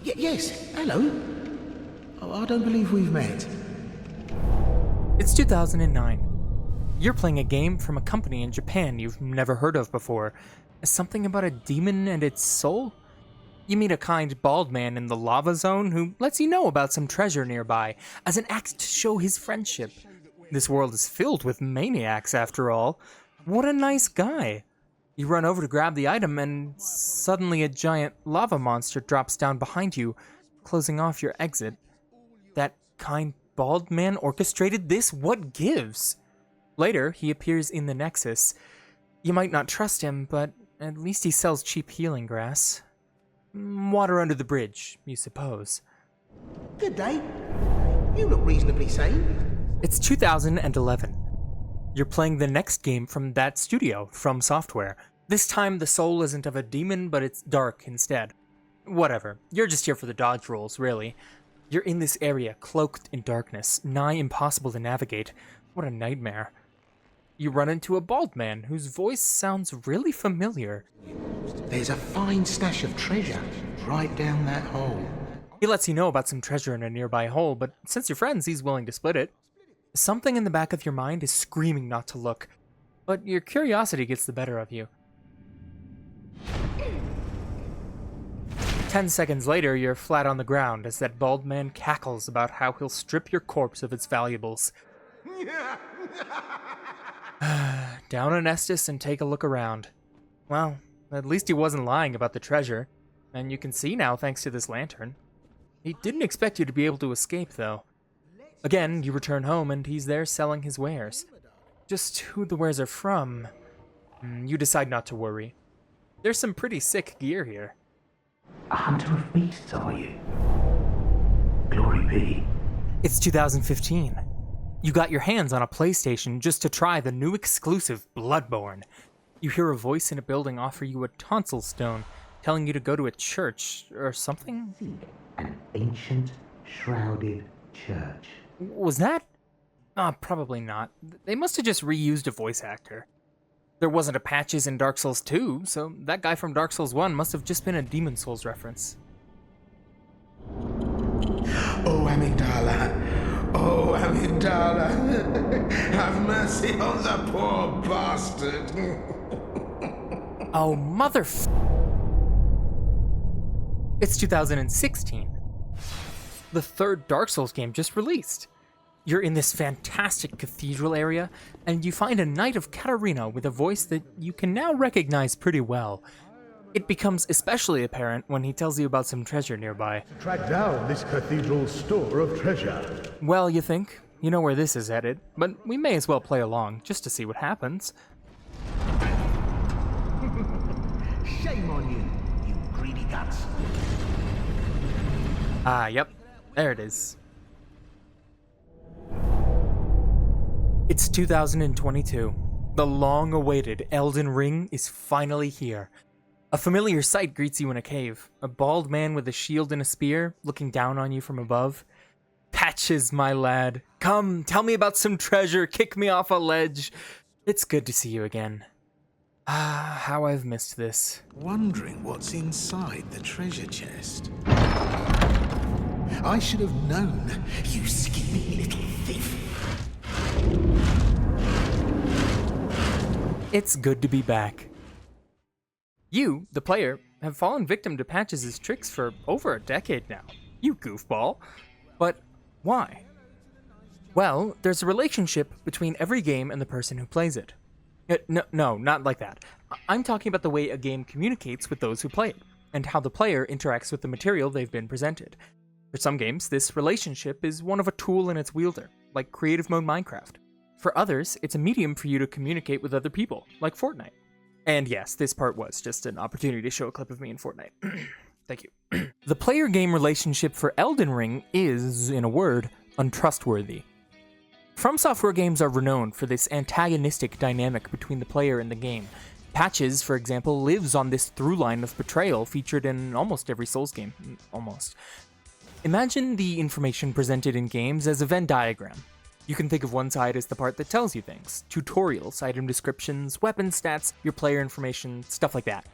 Yes, hello. Oh, I don't believe we've met. It's 2009. You're playing a game from a company in Japan you've never heard of before. Something about a demon and its soul? You meet a kind bald man in the lava zone who lets you know about some treasure nearby as an act to show his friendship. This world is filled with maniacs, after all. What a nice guy. You run over to grab the item, and suddenly a giant lava monster drops down behind you, closing off your exit. That kind bald man orchestrated this? What gives? Later, he appears in the Nexus. You might not trust him, but at least he sells cheap healing grass. Water under the bridge, you suppose. Good day. You look reasonably sane. It's 2011. You're playing the next game from that studio, From Software. This time, the soul isn't of a demon, but it's dark instead. Whatever, you're just here for the dodge rolls, really. You're in this area, cloaked in darkness, nigh impossible to navigate. What a nightmare. You run into a bald man whose voice sounds really familiar. There's a fine stash of treasure right down that hole. He lets you know about some treasure in a nearby hole, but since you're friends, he's willing to split it. Something in the back of your mind is screaming not to look, but your curiosity gets the better of you. 10 seconds later, you're flat on the ground as that bald man cackles about how he'll strip your corpse of its valuables. Down an Estes and take a look around. Well, at least he wasn't lying about the treasure, and you can see now thanks to this lantern. He didn't expect you to be able to escape, though. Again, you return home and he's there selling his wares. Just who the wares are from, you decide not to worry. There's some pretty sick gear here. A hunter of beasts, are you? Glory be. It's 2015. You got your hands on a PlayStation just to try the new exclusive Bloodborne. You hear a voice in a building offer you a tonsil stone, telling you to go to a church or something? An ancient, shrouded church. Was that? Probably not. They must have just reused a voice actor. There wasn't a patches in Dark Souls 2, so that guy from Dark Souls 1 must have just been a Demon Souls reference. Oh, Amygdala. Oh, Amygdala. Have mercy on the poor bastard. Oh, It's 2016. The third Dark Souls game just released. You're in this fantastic cathedral area, and you find a Knight of Katarina with a voice that you can now recognize pretty well. It becomes especially apparent when he tells you about some treasure nearby. Track down this cathedral's store of treasure. Well, you think, you know where this is headed, but we may as well play along just to see what happens. Shame on you, you greedy guts. Yep, there it is. It's 2022. The long-awaited Elden Ring is finally here. A familiar sight greets you in a cave. A bald man with a shield and a spear, looking down on you from above. Patches, my lad. Come, tell me about some treasure, kick me off a ledge. It's good to see you again. How I've missed this. Wondering what's inside the treasure chest. I should have known, you scheming little thief. It's good to be back. You, the player, have fallen victim to Patches' tricks for over a decade now. You goofball. But why? Well, there's a relationship between every game and the person who plays it. No, not like that. I'm talking about the way a game communicates with those who play it, and how the player interacts with the material they've been presented. For some games, this relationship is one of a tool in its wielder, like Creative Mode Minecraft. For others, it's a medium for you to communicate with other people, like Fortnite. And yes, this part was just an opportunity to show a clip of me in Fortnite. Thank you. The player-game relationship for Elden Ring is, in a word, untrustworthy. From Software games are renowned for this antagonistic dynamic between the player and the game. Patches, for example, lives on this through line of betrayal featured in almost every Souls game. Almost. Imagine the information presented in games as a Venn diagram. You can think of one side as the part that tells you things. Tutorials, item descriptions, weapon stats, your player information, stuff like that.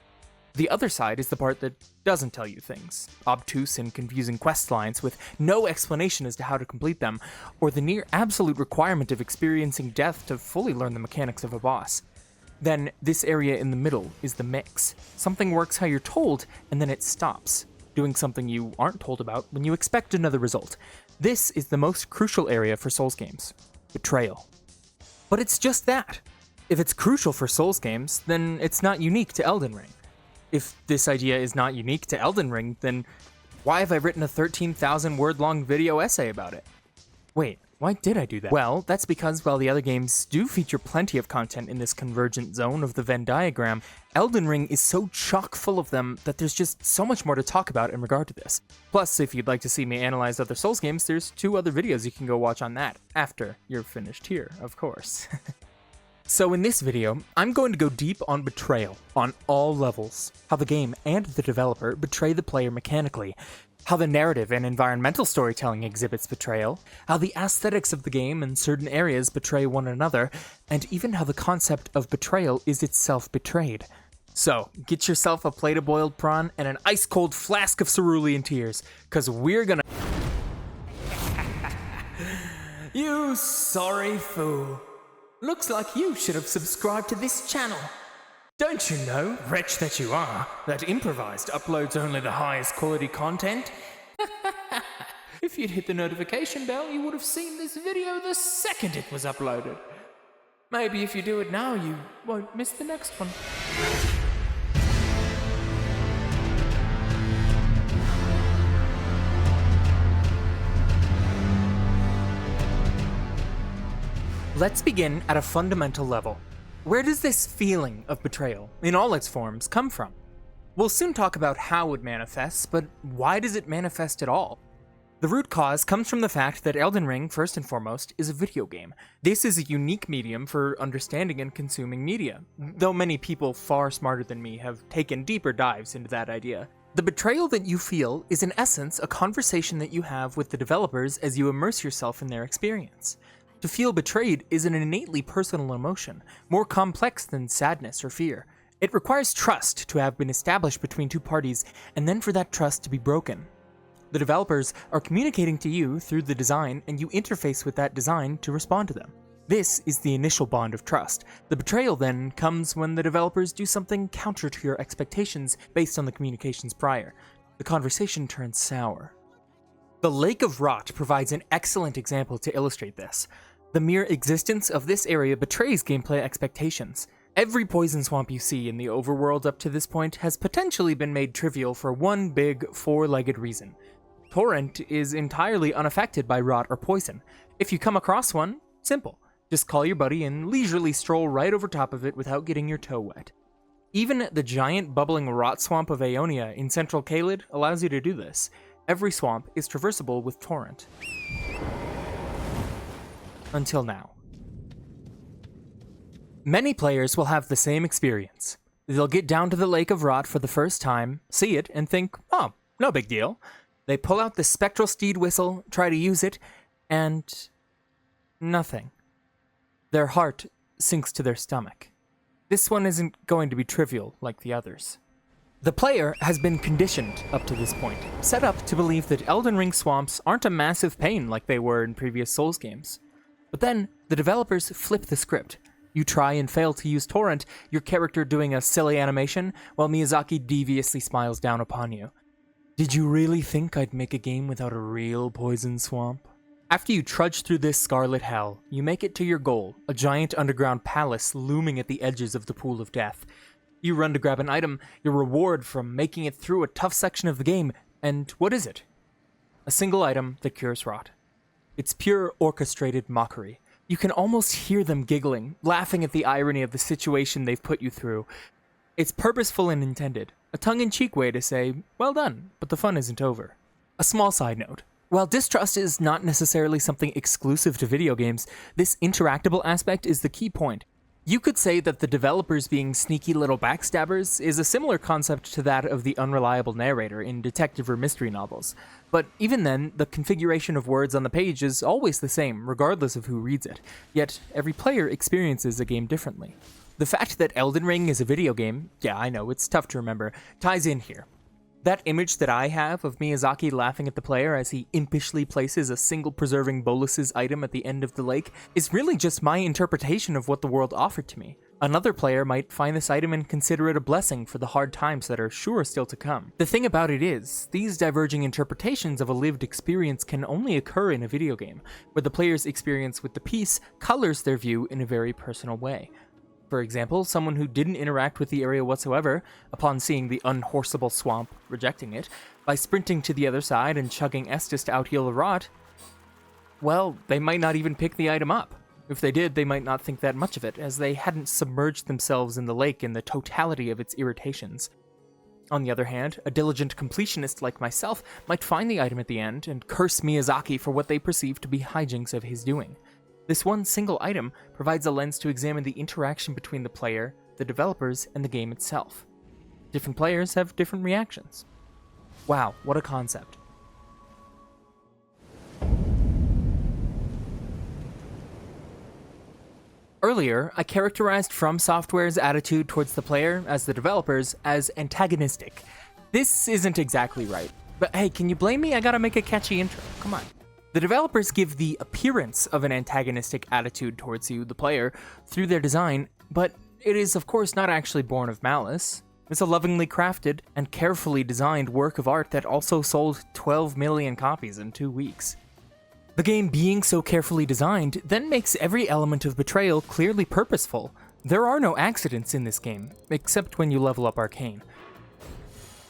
The other side is the part that doesn't tell you things. Obtuse and confusing quest lines with no explanation as to how to complete them, or the near absolute requirement of experiencing death to fully learn the mechanics of a boss. Then, this area in the middle is the mix. Something works how you're told, and then it stops, doing something you aren't told about when you expect another result. This is the most crucial area for Souls games: Betrayal. But it's just that. If it's crucial for Souls games, then it's not unique to Elden Ring. If this idea is not unique to Elden Ring, then why have I written a 13,000 word long video essay about it? Wait, why did I do that? Well, that's because while the other games do feature plenty of content in this convergent zone of the Venn diagram, Elden Ring is so chock full of them that there's just so much more to talk about in regard to this. Plus, if you'd like to see me analyze other Souls games, there's 2 other videos you can go watch on that, after you're finished here, of course. So in this video, I'm going to go deep on Betrayal, on all levels. How the game and the developer betray the player mechanically, how the narrative and environmental storytelling exhibits betrayal, how the aesthetics of the game and certain areas betray one another, and even how the concept of betrayal is itself betrayed. So, get yourself a plate of boiled prawn and an ice-cold flask of cerulean tears, cause we're gonna... You sorry fool. Looks like you should have subscribed to this channel. Don't you know, wretch that you are, that Improvised uploads only the highest quality content? If you'd hit the notification bell, you would have seen this video the second it was uploaded. Maybe if you do it now, you won't miss the next one. Let's begin at a fundamental level. Where does this feeling of betrayal, in all its forms, come from? We'll soon talk about how it manifests, but why does it manifest at all? The root cause comes from the fact that Elden Ring, first and foremost, is a video game. This is a unique medium for understanding and consuming media, though many people far smarter than me have taken deeper dives into that idea. The betrayal that you feel is in essence a conversation that you have with the developers as you immerse yourself in their experience. To feel betrayed is an innately personal emotion, more complex than sadness or fear. It requires trust to have been established between 2 parties, and then for that trust to be broken. The developers are communicating to you through the design, and you interface with that design to respond to them. This is the initial bond of trust. The betrayal then comes when the developers do something counter to your expectations based on the communications prior. The conversation turns sour. The Lake of Rot provides an excellent example to illustrate this. The mere existence of this area betrays gameplay expectations. Every poison swamp you see in the overworld up to this point has potentially been made trivial for one big 4-legged reason. Torrent is entirely unaffected by rot or poison. If you come across one, simple. Just call your buddy and leisurely stroll right over top of it without getting your toe wet. Even the giant bubbling rot swamp of Aeonia in central Caelid allows you to do this. Every swamp is traversable with Torrent. Until now. Many players will have the same experience. They'll get down to the Lake of Rot for the first time, see it, and think, oh, no big deal. They pull out the spectral steed whistle, try to use it, and nothing. Their heart sinks to their stomach. This one isn't going to be trivial like the others. The player has been conditioned up to this point, set up to believe that Elden Ring swamps aren't a massive pain like they were in previous Souls games. But then, the developers flip the script. You try and fail to use Torrent, your character doing a silly animation, while Miyazaki deviously smiles down upon you. Did you really think I'd make a game without a real poison swamp? After you trudge through this scarlet hell, you make it to your goal, a giant underground palace looming at the edges of the pool of death. You run to grab an item, your reward from making it through a tough section of the game, and what is it? A single item that cures rot. It's pure orchestrated mockery. You can almost hear them giggling, laughing at the irony of the situation they've put you through. It's purposeful and intended, a tongue-in-cheek way to say, well done, but the fun isn't over. A small side note. While distrust is not necessarily something exclusive to video games, this interactable aspect is the key point. You could say that the developers being sneaky little backstabbers is a similar concept to that of the unreliable narrator in detective or mystery novels. But even then, the configuration of words on the page is always the same, regardless of who reads it. Yet, every player experiences a game differently. The fact that Elden Ring is a video game, yeah, I know, it's tough to remember, ties in here. That image that I have of Miyazaki laughing at the player as he impishly places a single preserving Bolus's item at the end of the lake is really just my interpretation of what the world offered to me. Another player might find this item and consider it a blessing for the hard times that are sure still to come. The thing about it is, these diverging interpretations of a lived experience can only occur in a video game, where the player's experience with the piece colors their view in a very personal way. For example, someone who didn't interact with the area whatsoever, upon seeing the unhorseable swamp, rejecting it, by sprinting to the other side and chugging Estus to outheal the rot, well, they might not even pick the item up. If they did, they might not think that much of it, as they hadn't submerged themselves in the lake in the totality of its irritations. On the other hand, a diligent completionist like myself might find the item at the end and curse Miyazaki for what they perceive to be hijinks of his doing. This one single item provides a lens to examine the interaction between the player, the developers, and the game itself. Different players have different reactions. Wow, what a concept. Earlier, I characterized From Software's attitude towards the player, as the developers, as antagonistic. This isn't exactly right, but hey, can you blame me? I gotta make a catchy intro, come on. The developers give the appearance of an antagonistic attitude towards you, the player, through their design, but it is of course not actually born of malice. It's a lovingly crafted and carefully designed work of art that also sold 12 million copies in 2 weeks. The game being so carefully designed then makes every element of Betrayal clearly purposeful. There are no accidents in this game, except when you level up Arcane.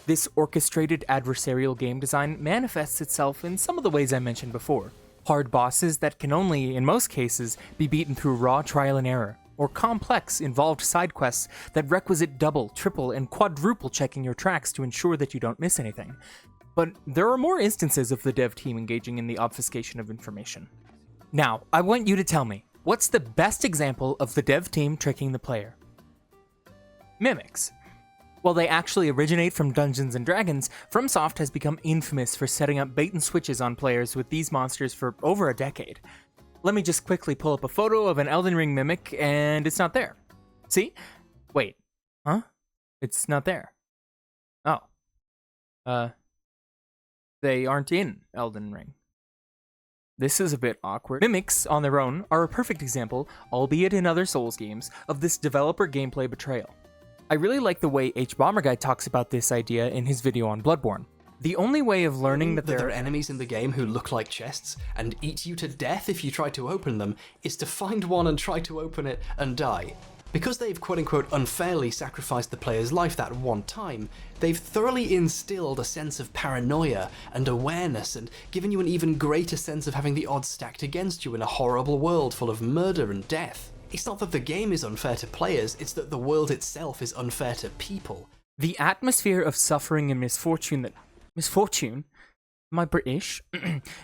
This orchestrated adversarial game design manifests itself in some of the ways I mentioned before. Hard bosses that can only, in most cases, be beaten through raw trial and error, or complex, involved side quests that requisite double, triple, and quadruple checking your tracks to ensure that you don't miss anything. But there are more instances of the dev team engaging in the obfuscation of information. Now, I want you to tell me, what's the best example of the dev team tricking the player? Mimics. While they actually originate from Dungeons & Dragons, FromSoft has become infamous for setting up bait and switches on players with these monsters for over a decade. Let me just quickly pull up a photo of an Elden Ring mimic, and it's not there. See? Wait. Huh? It's not there. Oh. They aren't in Elden Ring. This is a bit awkward. Mimics, on their own, are a perfect example, albeit in other Souls games, of this developer gameplay betrayal. I really like the way H-Bomberguy talks about this idea in his video on Bloodborne. The only way of learning that there are enemies in the game who look like chests and eat you to death if you try to open them is to find one and try to open it and die. Because they've quote-unquote unfairly sacrificed the player's life that one time, they've thoroughly instilled a sense of paranoia and awareness and given you an even greater sense of having the odds stacked against you in a horrible world full of murder and death. It's not that the game is unfair to players, it's that the world itself is unfair to people. The atmosphere of suffering and misfortune that... Misfortune? Am I British?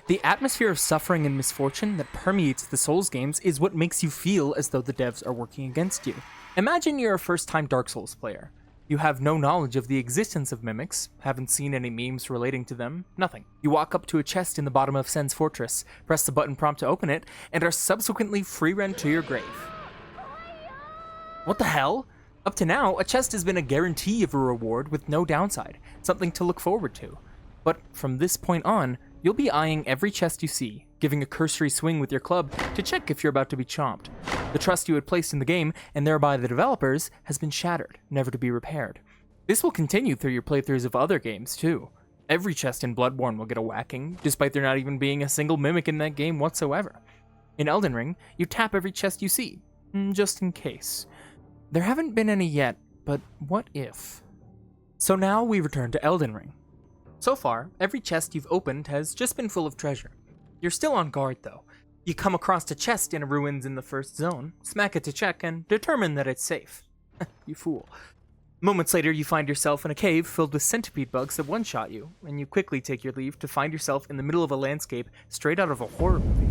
The atmosphere of suffering and misfortune that permeates the Souls games is what makes you feel as though the devs are working against you. Imagine you're a first-time Dark Souls player. You have no knowledge of the existence of mimics, haven't seen any memes relating to them, nothing. You walk up to a chest in the bottom of Sen's Fortress, press the button prompt to open it, and are subsequently free-run to your grave. What the hell? Up to now, a chest has been a guarantee of a reward with no downside, something to look forward to. But from this point on, you'll be eyeing every chest you see, giving a cursory swing with your club to check if you're about to be chomped. The trust you had placed in the game, and thereby the developers, has been shattered, never to be repaired. This will continue through your playthroughs of other games, too. Every chest in Bloodborne will get a whacking, despite there not even being a single mimic in that game whatsoever. In Elden Ring, you tap every chest you see, just in case. There haven't been any yet, but what if? So now we return to Elden Ring. So far, every chest you've opened has just been full of treasure. You're still on guard, though. You come across a chest in a ruins in the first zone, smack it to check, and determine that it's safe. You fool. Moments later, you find yourself in a cave filled with centipede bugs that one-shot you, and you quickly take your leave to find yourself in the middle of a landscape straight out of a horror movie.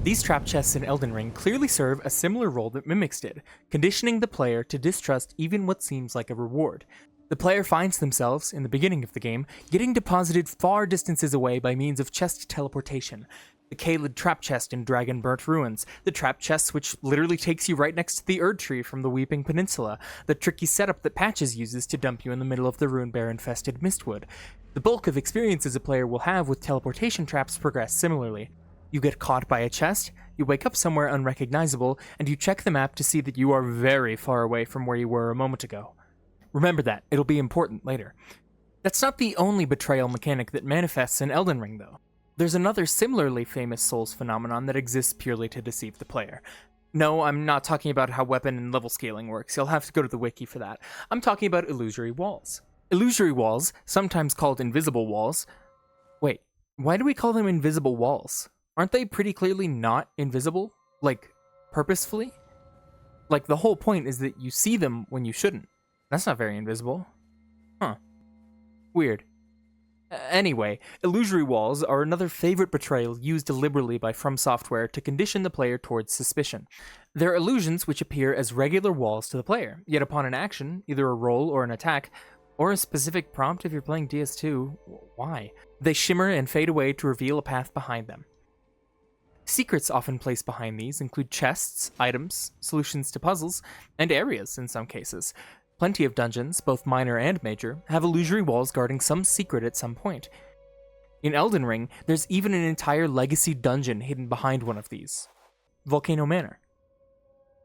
These trap chests in Elden Ring clearly serve a similar role that Mimics did, conditioning the player to distrust even what seems like a reward. The player finds themselves, in the beginning of the game, getting deposited far distances away by means of chest teleportation. the Caelid trap chest in Dragonburnt Ruins, the trap chest which literally takes you right next to the Erdtree from the Weeping Peninsula, the tricky setup that Patches uses to dump you in the middle of the Runebear-infested Mistwood. The bulk of experiences a player will have with teleportation traps progress similarly. You get caught by a chest, you wake up somewhere unrecognizable, and you check the map to see that you are very far away from where you were a moment ago. Remember that, it'll be important later. That's not the only betrayal mechanic that manifests in Elden Ring, though. There's another similarly famous Souls phenomenon that exists purely to deceive the player. No, I'm not talking about how weapon and level scaling works, you'll have to go to the wiki for that. I'm talking about illusory walls. Illusory walls, sometimes called invisible walls... Wait, why do we call them invisible walls? Aren't they pretty clearly not invisible? Like, purposefully? Like, the whole point is that you see them when you shouldn't. That's not very invisible. Huh. Weird. Anyway, illusory walls are another favorite betrayal used deliberately by From Software to condition the player towards suspicion. They're illusions which appear as regular walls to the player, yet upon an action, either a roll or an attack, or a specific prompt if you're playing DS2, why? They shimmer and fade away to reveal a path behind them. Secrets often placed behind these include chests, items, solutions to puzzles, and areas in some cases. Plenty of dungeons, both minor and major, have illusory walls guarding some secret at some point. In Elden Ring, there's even an entire legacy dungeon hidden behind one of these. Volcano Manor.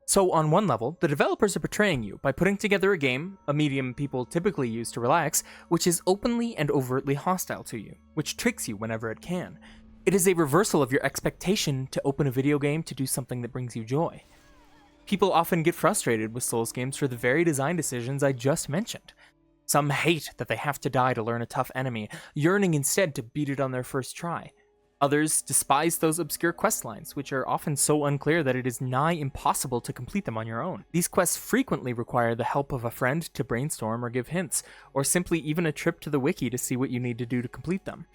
So on one level, the developers are betraying you by putting together a game, a medium people typically use to relax, which is openly and overtly hostile to you, which tricks you whenever it can. It is a reversal of your expectation to open a video game to do something that brings you joy. People often get frustrated with Souls games for the very design decisions I just mentioned. Some hate that they have to die to learn a tough enemy, yearning instead to beat it on their first try. Others despise those obscure questlines, which are often so unclear that it is nigh impossible to complete them on your own. These quests frequently require the help of a friend to brainstorm or give hints, or simply even a trip to the wiki to see what you need to do to complete them.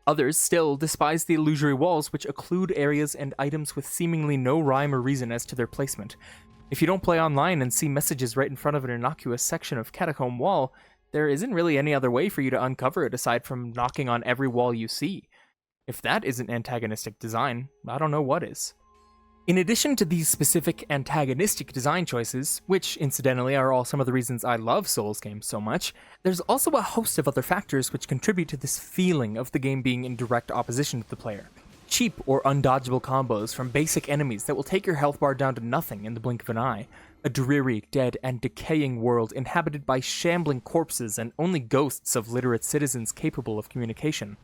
Others still despise the illusory walls which occlude areas and items with seemingly no rhyme or reason as to their placement. If you don't play online and see messages right in front of an innocuous section of catacomb wall, there isn't really any other way for you to uncover it aside from knocking on every wall you see. If that isn't antagonistic design, I don't know what is. In addition to these specific antagonistic design choices, which incidentally are all some of the reasons I love Souls games so much, there's also a host of other factors which contribute to this feeling of the game being in direct opposition to the player. Cheap or undodgeable combos from basic enemies that will take your health bar down to nothing in the blink of an eye. A dreary, dead, and decaying world inhabited by shambling corpses and only ghosts of literate citizens capable of communication.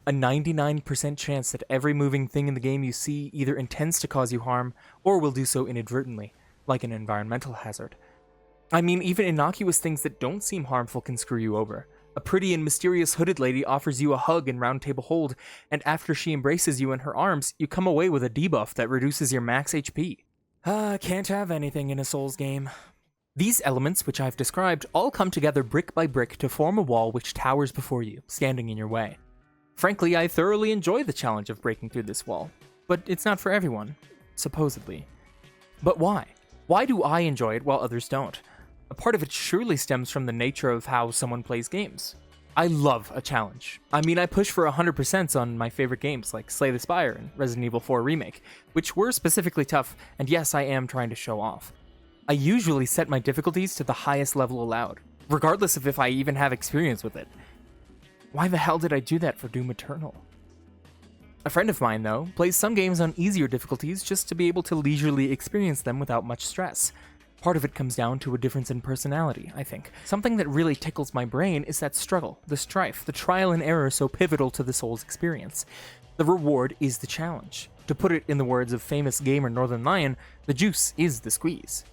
A 99% chance that every moving thing in the game you see either intends to cause you harm, or will do so inadvertently, like an environmental hazard. I mean, even innocuous things that don't seem harmful can screw you over. A pretty and mysterious hooded lady offers you a hug in Round Table Hold, and after she embraces you in her arms, you come away with a debuff that reduces your max HP. Can't have anything in a Souls game. These elements, which I've described, all come together brick by brick to form a wall which towers before you, standing in your way. Frankly, I thoroughly enjoy the challenge of breaking through this wall, but it's not for everyone, supposedly. But why? Why do I enjoy it while others don't? A part of it surely stems from the nature of how someone plays games. I love a challenge. I mean, I push for 100% on my favorite games like Slay the Spire and Resident Evil 4 Remake, which were specifically tough, and yes, I am trying to show off. I usually set my difficulties to the highest level allowed, regardless of if I even have experience with it. Why the hell did I do that for Doom Eternal? A friend of mine, though, plays some games on easier difficulties just to be able to leisurely experience them without much stress. Part of it comes down to a difference in personality, I think. Something that really tickles my brain is that struggle, the strife, the trial and error so pivotal to the Souls experience. The reward is the challenge. To put it in the words of famous gamer Northern Lion, the juice is the squeeze.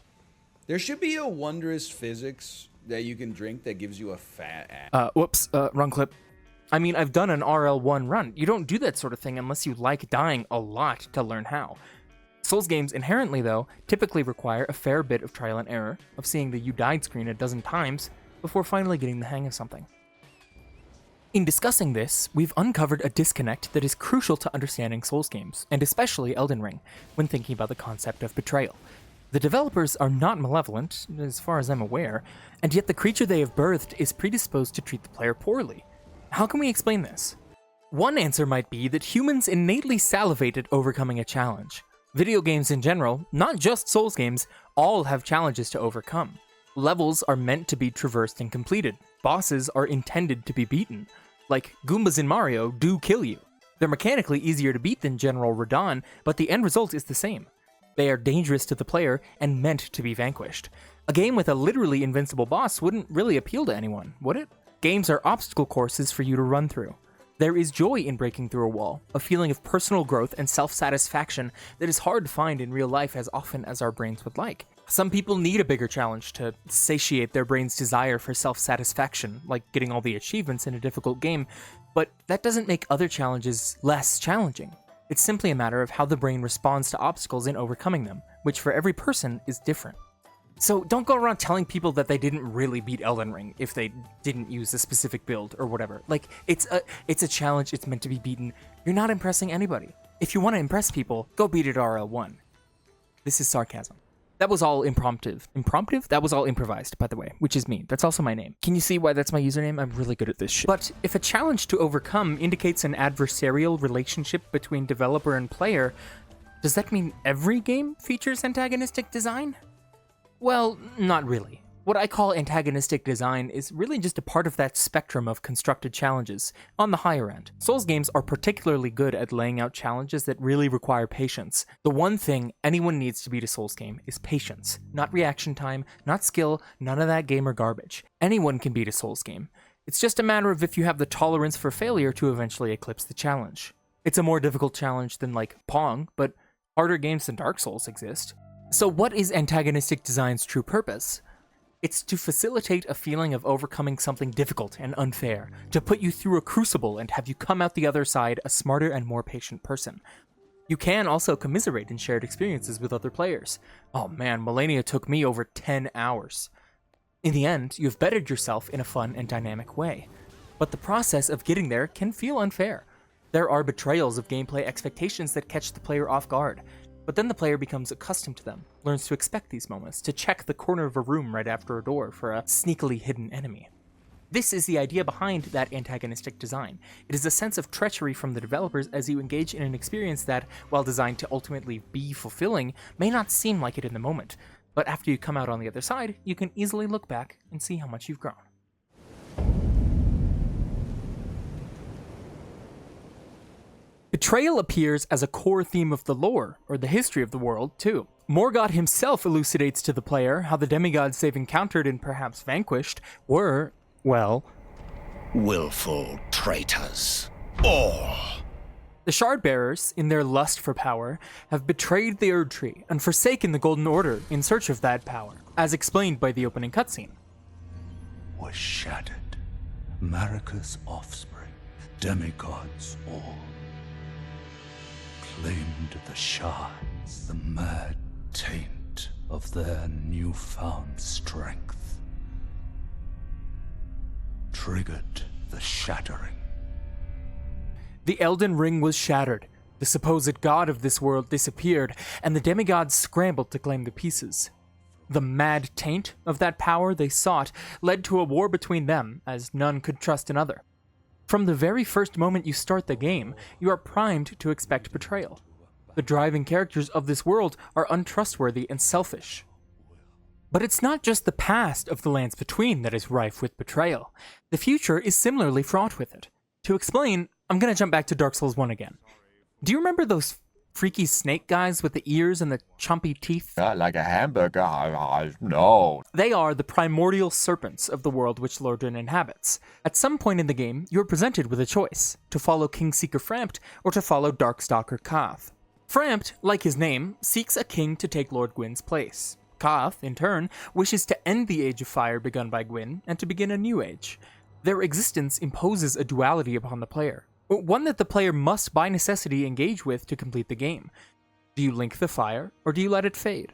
There should be a wondrous physics that you can drink that gives you a fat ass. Wrong clip. I mean, I've done an RL1 run. You don't do that sort of thing unless you like dying a lot to learn how. Souls games inherently, though, typically require a fair bit of trial and error, of seeing the "you died" screen a dozen times, before finally getting the hang of something. In discussing this, we've uncovered a disconnect that is crucial to understanding Souls games, and especially Elden Ring, when thinking about the concept of betrayal. The developers are not malevolent, as far as I'm aware, and yet the creature they have birthed is predisposed to treat the player poorly. How can we explain this? One answer might be that humans innately salivate at overcoming a challenge. Video games in general, not just Souls games, all have challenges to overcome. Levels are meant to be traversed and completed. Bosses are intended to be beaten. Like, Goombas in Mario do kill you. They're mechanically easier to beat than General Radon, but the end result is the same. They are dangerous to the player and meant to be vanquished. A game with a literally invincible boss wouldn't really appeal to anyone, would it? Games are obstacle courses for you to run through. There is joy in breaking through a wall, a feeling of personal growth and self-satisfaction that is hard to find in real life as often as our brains would like. Some people need a bigger challenge to satiate their brain's desire for self-satisfaction, like getting all the achievements in a difficult game, but that doesn't make other challenges less challenging. It's simply a matter of how the brain responds to obstacles and overcoming them, which for every person is different. So don't go around telling people that they didn't really beat Elden Ring if they didn't use a specific build or whatever. Like, it's a challenge, it's meant to be beaten. You're not impressing anybody. If you want to impress people, go beat it RL1. This is sarcasm. That was all impromptu. Impromptu? That was all improvised, by the way, which is me. That's also my name. Can you see why that's my username? I'm really good at this shit. But if a challenge to overcome indicates an adversarial relationship between developer and player, does that mean every game features antagonistic design? Well, not really. What I call antagonistic design is really just a part of that spectrum of constructed challenges, on the higher end. Souls games are particularly good at laying out challenges that really require patience. The one thing anyone needs to beat a Souls game is patience. Not reaction time, not skill, none of that gamer garbage. Anyone can beat a Souls game. It's just a matter of if you have the tolerance for failure to eventually eclipse the challenge. It's a more difficult challenge than, like, Pong, but harder games than Dark Souls exist. So what is antagonistic design's true purpose? It's to facilitate a feeling of overcoming something difficult and unfair, to put you through a crucible and have you come out the other side a smarter and more patient person. You can also commiserate in shared experiences with other players. Oh man, Millennia took me over 10 hours. In the end, you've bettered yourself in a fun and dynamic way. But the process of getting there can feel unfair. There are betrayals of gameplay expectations that catch the player off guard. But then the player becomes accustomed to them, learns to expect these moments, to check the corner of a room right after a door for a sneakily hidden enemy. This is the idea behind that antagonistic design. It is a sense of treachery from the developers as you engage in an experience that, while designed to ultimately be fulfilling, may not seem like it in the moment. But after you come out on the other side, you can easily look back and see how much you've grown. Betrayal appears as a core theme of the lore, or the history of the world, too. Morgoth himself elucidates to the player how the demigods they've encountered and perhaps vanquished were, well, willful traitors. All. The Shardbearers, in their lust for power, have betrayed the Erdtree and forsaken the Golden Order in search of that power, as explained by the opening cutscene. Was shattered, Marika's offspring, demigods all. Claimed the shards, the mad taint of their newfound strength. Triggered the shattering. The Elden Ring was shattered, the supposed god of this world disappeared, and the demigods scrambled to claim the pieces. The mad taint of that power they sought led to a war between them, as none could trust another. From the very first moment you start the game, you are primed to expect betrayal. The driving characters of this world are untrustworthy and selfish. But it's not just the past of the lands between that is rife with betrayal. The future is similarly fraught with it. To explain, I'm gonna jump back to Dark Souls 1 again. Do you remember those freaky snake guys with the ears and the chompy teeth? Like a hamburger? No. They are the primordial serpents of the world which Lordran inhabits. At some point in the game, you are presented with a choice, to follow Kingseeker Frampt or to follow Darkstalker Koth. Frampt, like his name, seeks a king to take Lord Gwyn's place. Koth, in turn, wishes to end the Age of Fire begun by Gwyn and to begin a new age. Their existence imposes a duality upon the player, one that the player must by necessity engage with to complete the game. Do you link the fire, or do you let it fade?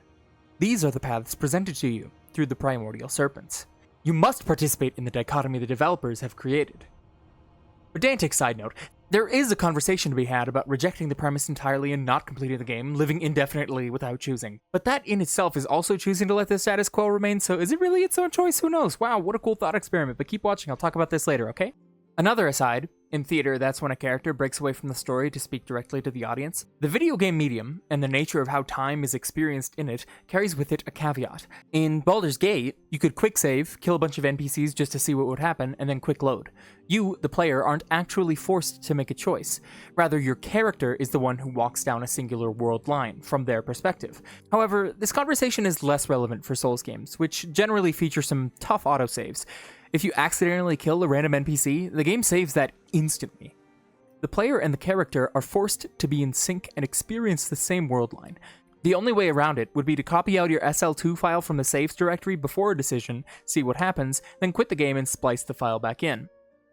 These are the paths presented to you through the primordial serpents. You must participate in the dichotomy the developers have created. Pedantic side note, there is a conversation to be had about rejecting the premise entirely and not completing the game, living indefinitely without choosing. But that in itself is also choosing to let the status quo remain, so is it really its own choice? Who knows? Wow, what a cool thought experiment, but keep watching, I'll talk about this later, okay? Another aside, in theater, that's when a character breaks away from the story to speak directly to the audience. The video game medium, and the nature of how time is experienced in it, carries with it a caveat. In Baldur's Gate, you could quick save, kill a bunch of NPCs just to see what would happen, and then quick load. You, the player, aren't actually forced to make a choice. Rather, your character is the one who walks down a singular world line, from their perspective. However, this conversation is less relevant for Souls games, which generally feature some tough autosaves. If you accidentally kill a random NPC, the game saves that instantly. The player and the character are forced to be in sync and experience the same world line. The only way around it would be to copy out your SL2 file from the saves directory before a decision, see what happens, then quit the game and splice the file back in.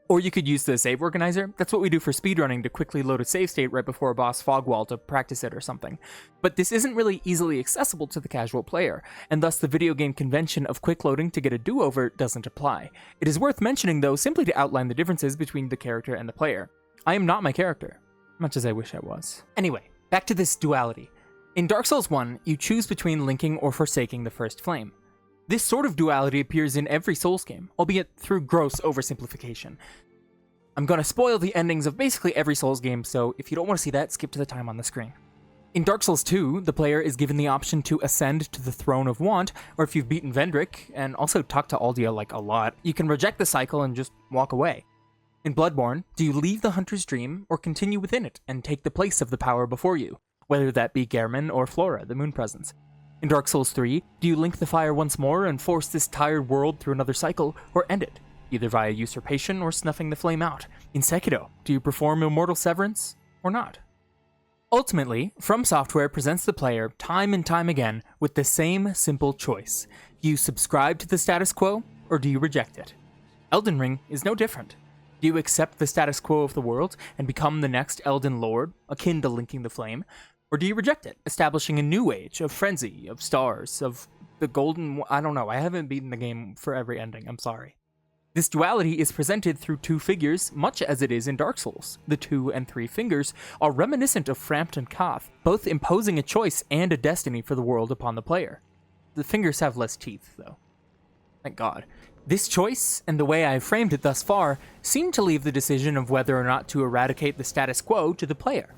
Or you could use the save organizer. That's what we do for speedrunning to quickly load a save state right before a boss fog wall to practice it or something. But this isn't really easily accessible to the casual player, and thus the video game convention of quick loading to get a do-over doesn't apply. It is worth mentioning though simply to outline the differences between the character and the player. I am not my character, much as I wish I was. Anyway, back to this duality. In Dark Souls 1, you choose between linking or forsaking the first flame. This sort of duality appears in every Souls game, albeit through gross oversimplification. I'm gonna spoil the endings of basically every Souls game, so if you don't want to see that, skip to the time on the screen. In Dark Souls 2, the player is given the option to ascend to the Throne of Want, or if you've beaten Vendrick, and also talked to Aldia like a lot, you can reject the cycle and just walk away. In Bloodborne, do you leave the Hunter's Dream, or continue within it and take the place of the power before you, whether that be Gehrman or Flora, the Moon Presence? In Dark Souls 3, do you link the fire once more and force this tired world through another cycle, or end it, either via usurpation or snuffing the flame out? In Sekiro, do you perform Immortal Severance, or not? Ultimately, From Software presents the player time and time again with the same simple choice. Do you subscribe to the status quo, or do you reject it? Elden Ring is no different. Do you accept the status quo of the world and become the next Elden Lord, akin to linking the flame? Or do you reject it, establishing a new age of frenzy, of stars, of the golden... I don't know, I haven't beaten the game for every ending, I'm sorry. This duality is presented through two figures, much as it is in Dark Souls. The 2 and 3 fingers are reminiscent of Frampt and Koth, both imposing a choice and a destiny for the world upon the player. The fingers have less teeth, though. Thank God. This choice, and the way I've framed it thus far, seem to leave the decision of whether or not to eradicate the status quo to the player.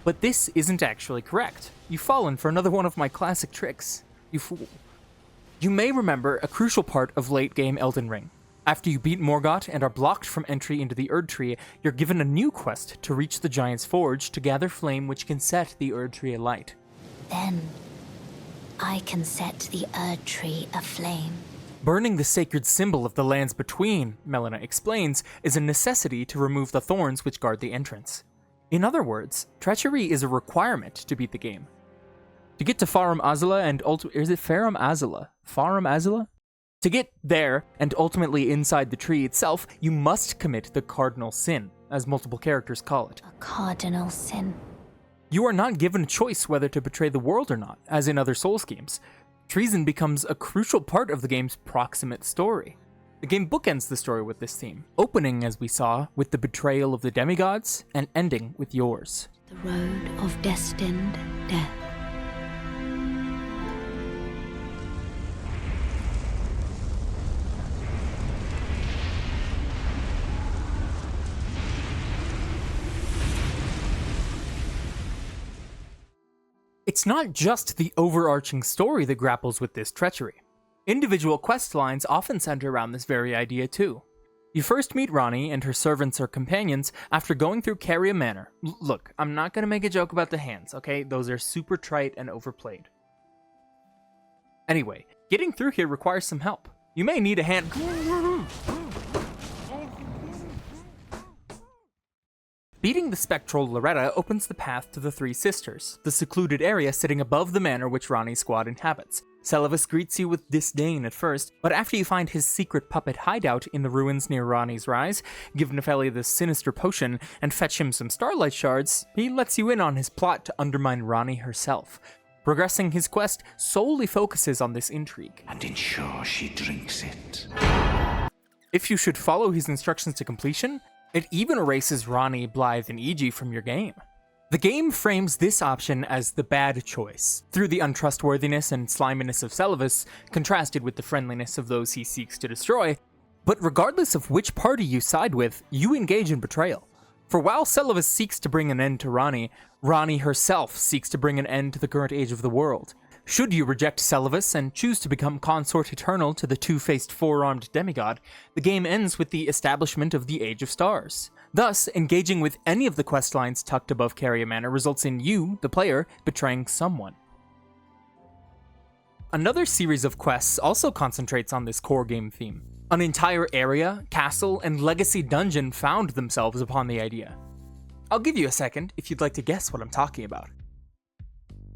But this isn't actually correct. You've fallen for another one of my classic tricks. You fool. You may remember a crucial part of late-game Elden Ring. After you beat Morgott and are blocked from entry into the Erdtree, you're given a new quest to reach the Giant's Forge to gather flame which can set the Erdtree alight. Then, I can set the Erdtree aflame. Burning the sacred symbol of the lands between, Melina explains, is a necessity to remove the thorns which guard the entrance. In other words, treachery is a requirement to beat the game. To get to Farum Azula and is it Farum Azula? Farum Azula? To get there, and ultimately inside the tree itself, you must commit the cardinal sin, as multiple characters call it. A cardinal sin. You are not given a choice whether to betray the world or not, as in other Souls games. Treason becomes a crucial part of the game's proximate story. The game bookends the story with this theme, opening, as we saw, with the betrayal of the demigods, and ending with yours. The road of destined death. It's not just the overarching story that grapples with this treachery. Individual quest lines often center around this very idea too. You first meet Ranni and her servants or companions after going through Caria Manor. Look, I'm not gonna make a joke about the hands, okay? Those are super trite and overplayed. Anyway, getting through here requires some help. You may need a hand... Beating the spectral Loretta opens the path to the Three Sisters, the secluded area sitting above the manor which Ranni's squad inhabits. Seluvis greets you with disdain at first, but after you find his secret puppet hideout in the ruins near Ranni's Rise, give Nefeli the sinister potion, and fetch him some starlight shards, he lets you in on his plot to undermine Ranni herself. Progressing his quest solely focuses on this intrigue. And ensure she drinks it. If you should follow his instructions to completion, it even erases Ranni, Blythe, and Iji from your game. The game frames this option as the bad choice, through the untrustworthiness and sliminess of Seluvis, contrasted with the friendliness of those he seeks to destroy. But regardless of which party you side with, you engage in betrayal. For while Seluvis seeks to bring an end to Ranni, Ranni herself seeks to bring an end to the current age of the world. Should you reject Seluvis and choose to become consort eternal to the two-faced four-armed demigod, the game ends with the establishment of the Age of Stars. Thus, engaging with any of the questlines tucked above Caria Manor results in you, the player, betraying someone. Another series of quests also concentrates on this core game theme. An entire area, castle, and legacy dungeon found themselves upon the idea. I'll give you a second if you'd like to guess what I'm talking about.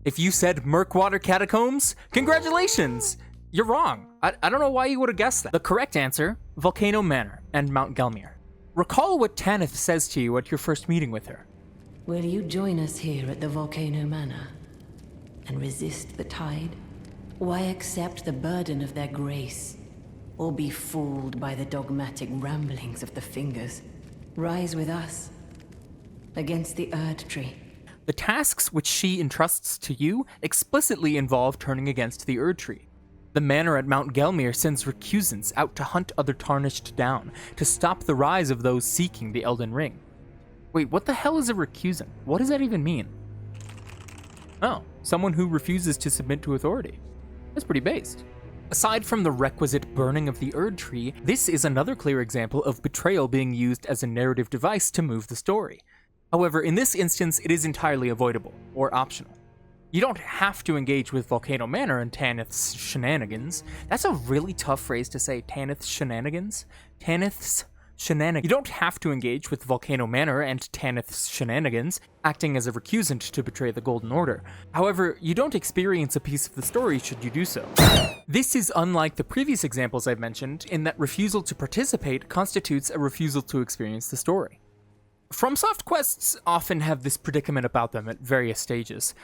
If you said Murkwater Catacombs, congratulations! You're wrong. I don't know why you would have guessed that. The correct answer, Volcano Manor and Mount Gelmir. Recall what Tanith says to you at your first meeting with her. Will you join us here at the Volcano Manor and resist the tide? Why accept the burden of their grace, or be fooled by the dogmatic ramblings of the Fingers? Rise with us against the Erdtree. The tasks which she entrusts to you explicitly involve turning against the Erdtree. The manor at Mount Gelmir sends recusants out to hunt other Tarnished down, to stop the rise of those seeking the Elden Ring. Wait, what the hell is a recusant? What does that even mean? Oh, someone who refuses to submit to authority. That's pretty based. Aside from the requisite burning of the Erdtree, this is another clear example of betrayal being used as a narrative device to move the story. However, in this instance, it is entirely avoidable, or optional. You don't have to engage with Volcano Manor and Tanith's shenanigans. That's a really tough phrase to say, Tanith's shenanigans? Tanith's shenanigans. You don't have to engage with Volcano Manor and Tanith's shenanigans, acting as a recusant to betray the Golden Order. However, you don't experience a piece of the story should you do so. This is unlike the previous examples I've mentioned, in that refusal to participate constitutes a refusal to experience the story. FromSoft quests often have this predicament about them at various stages.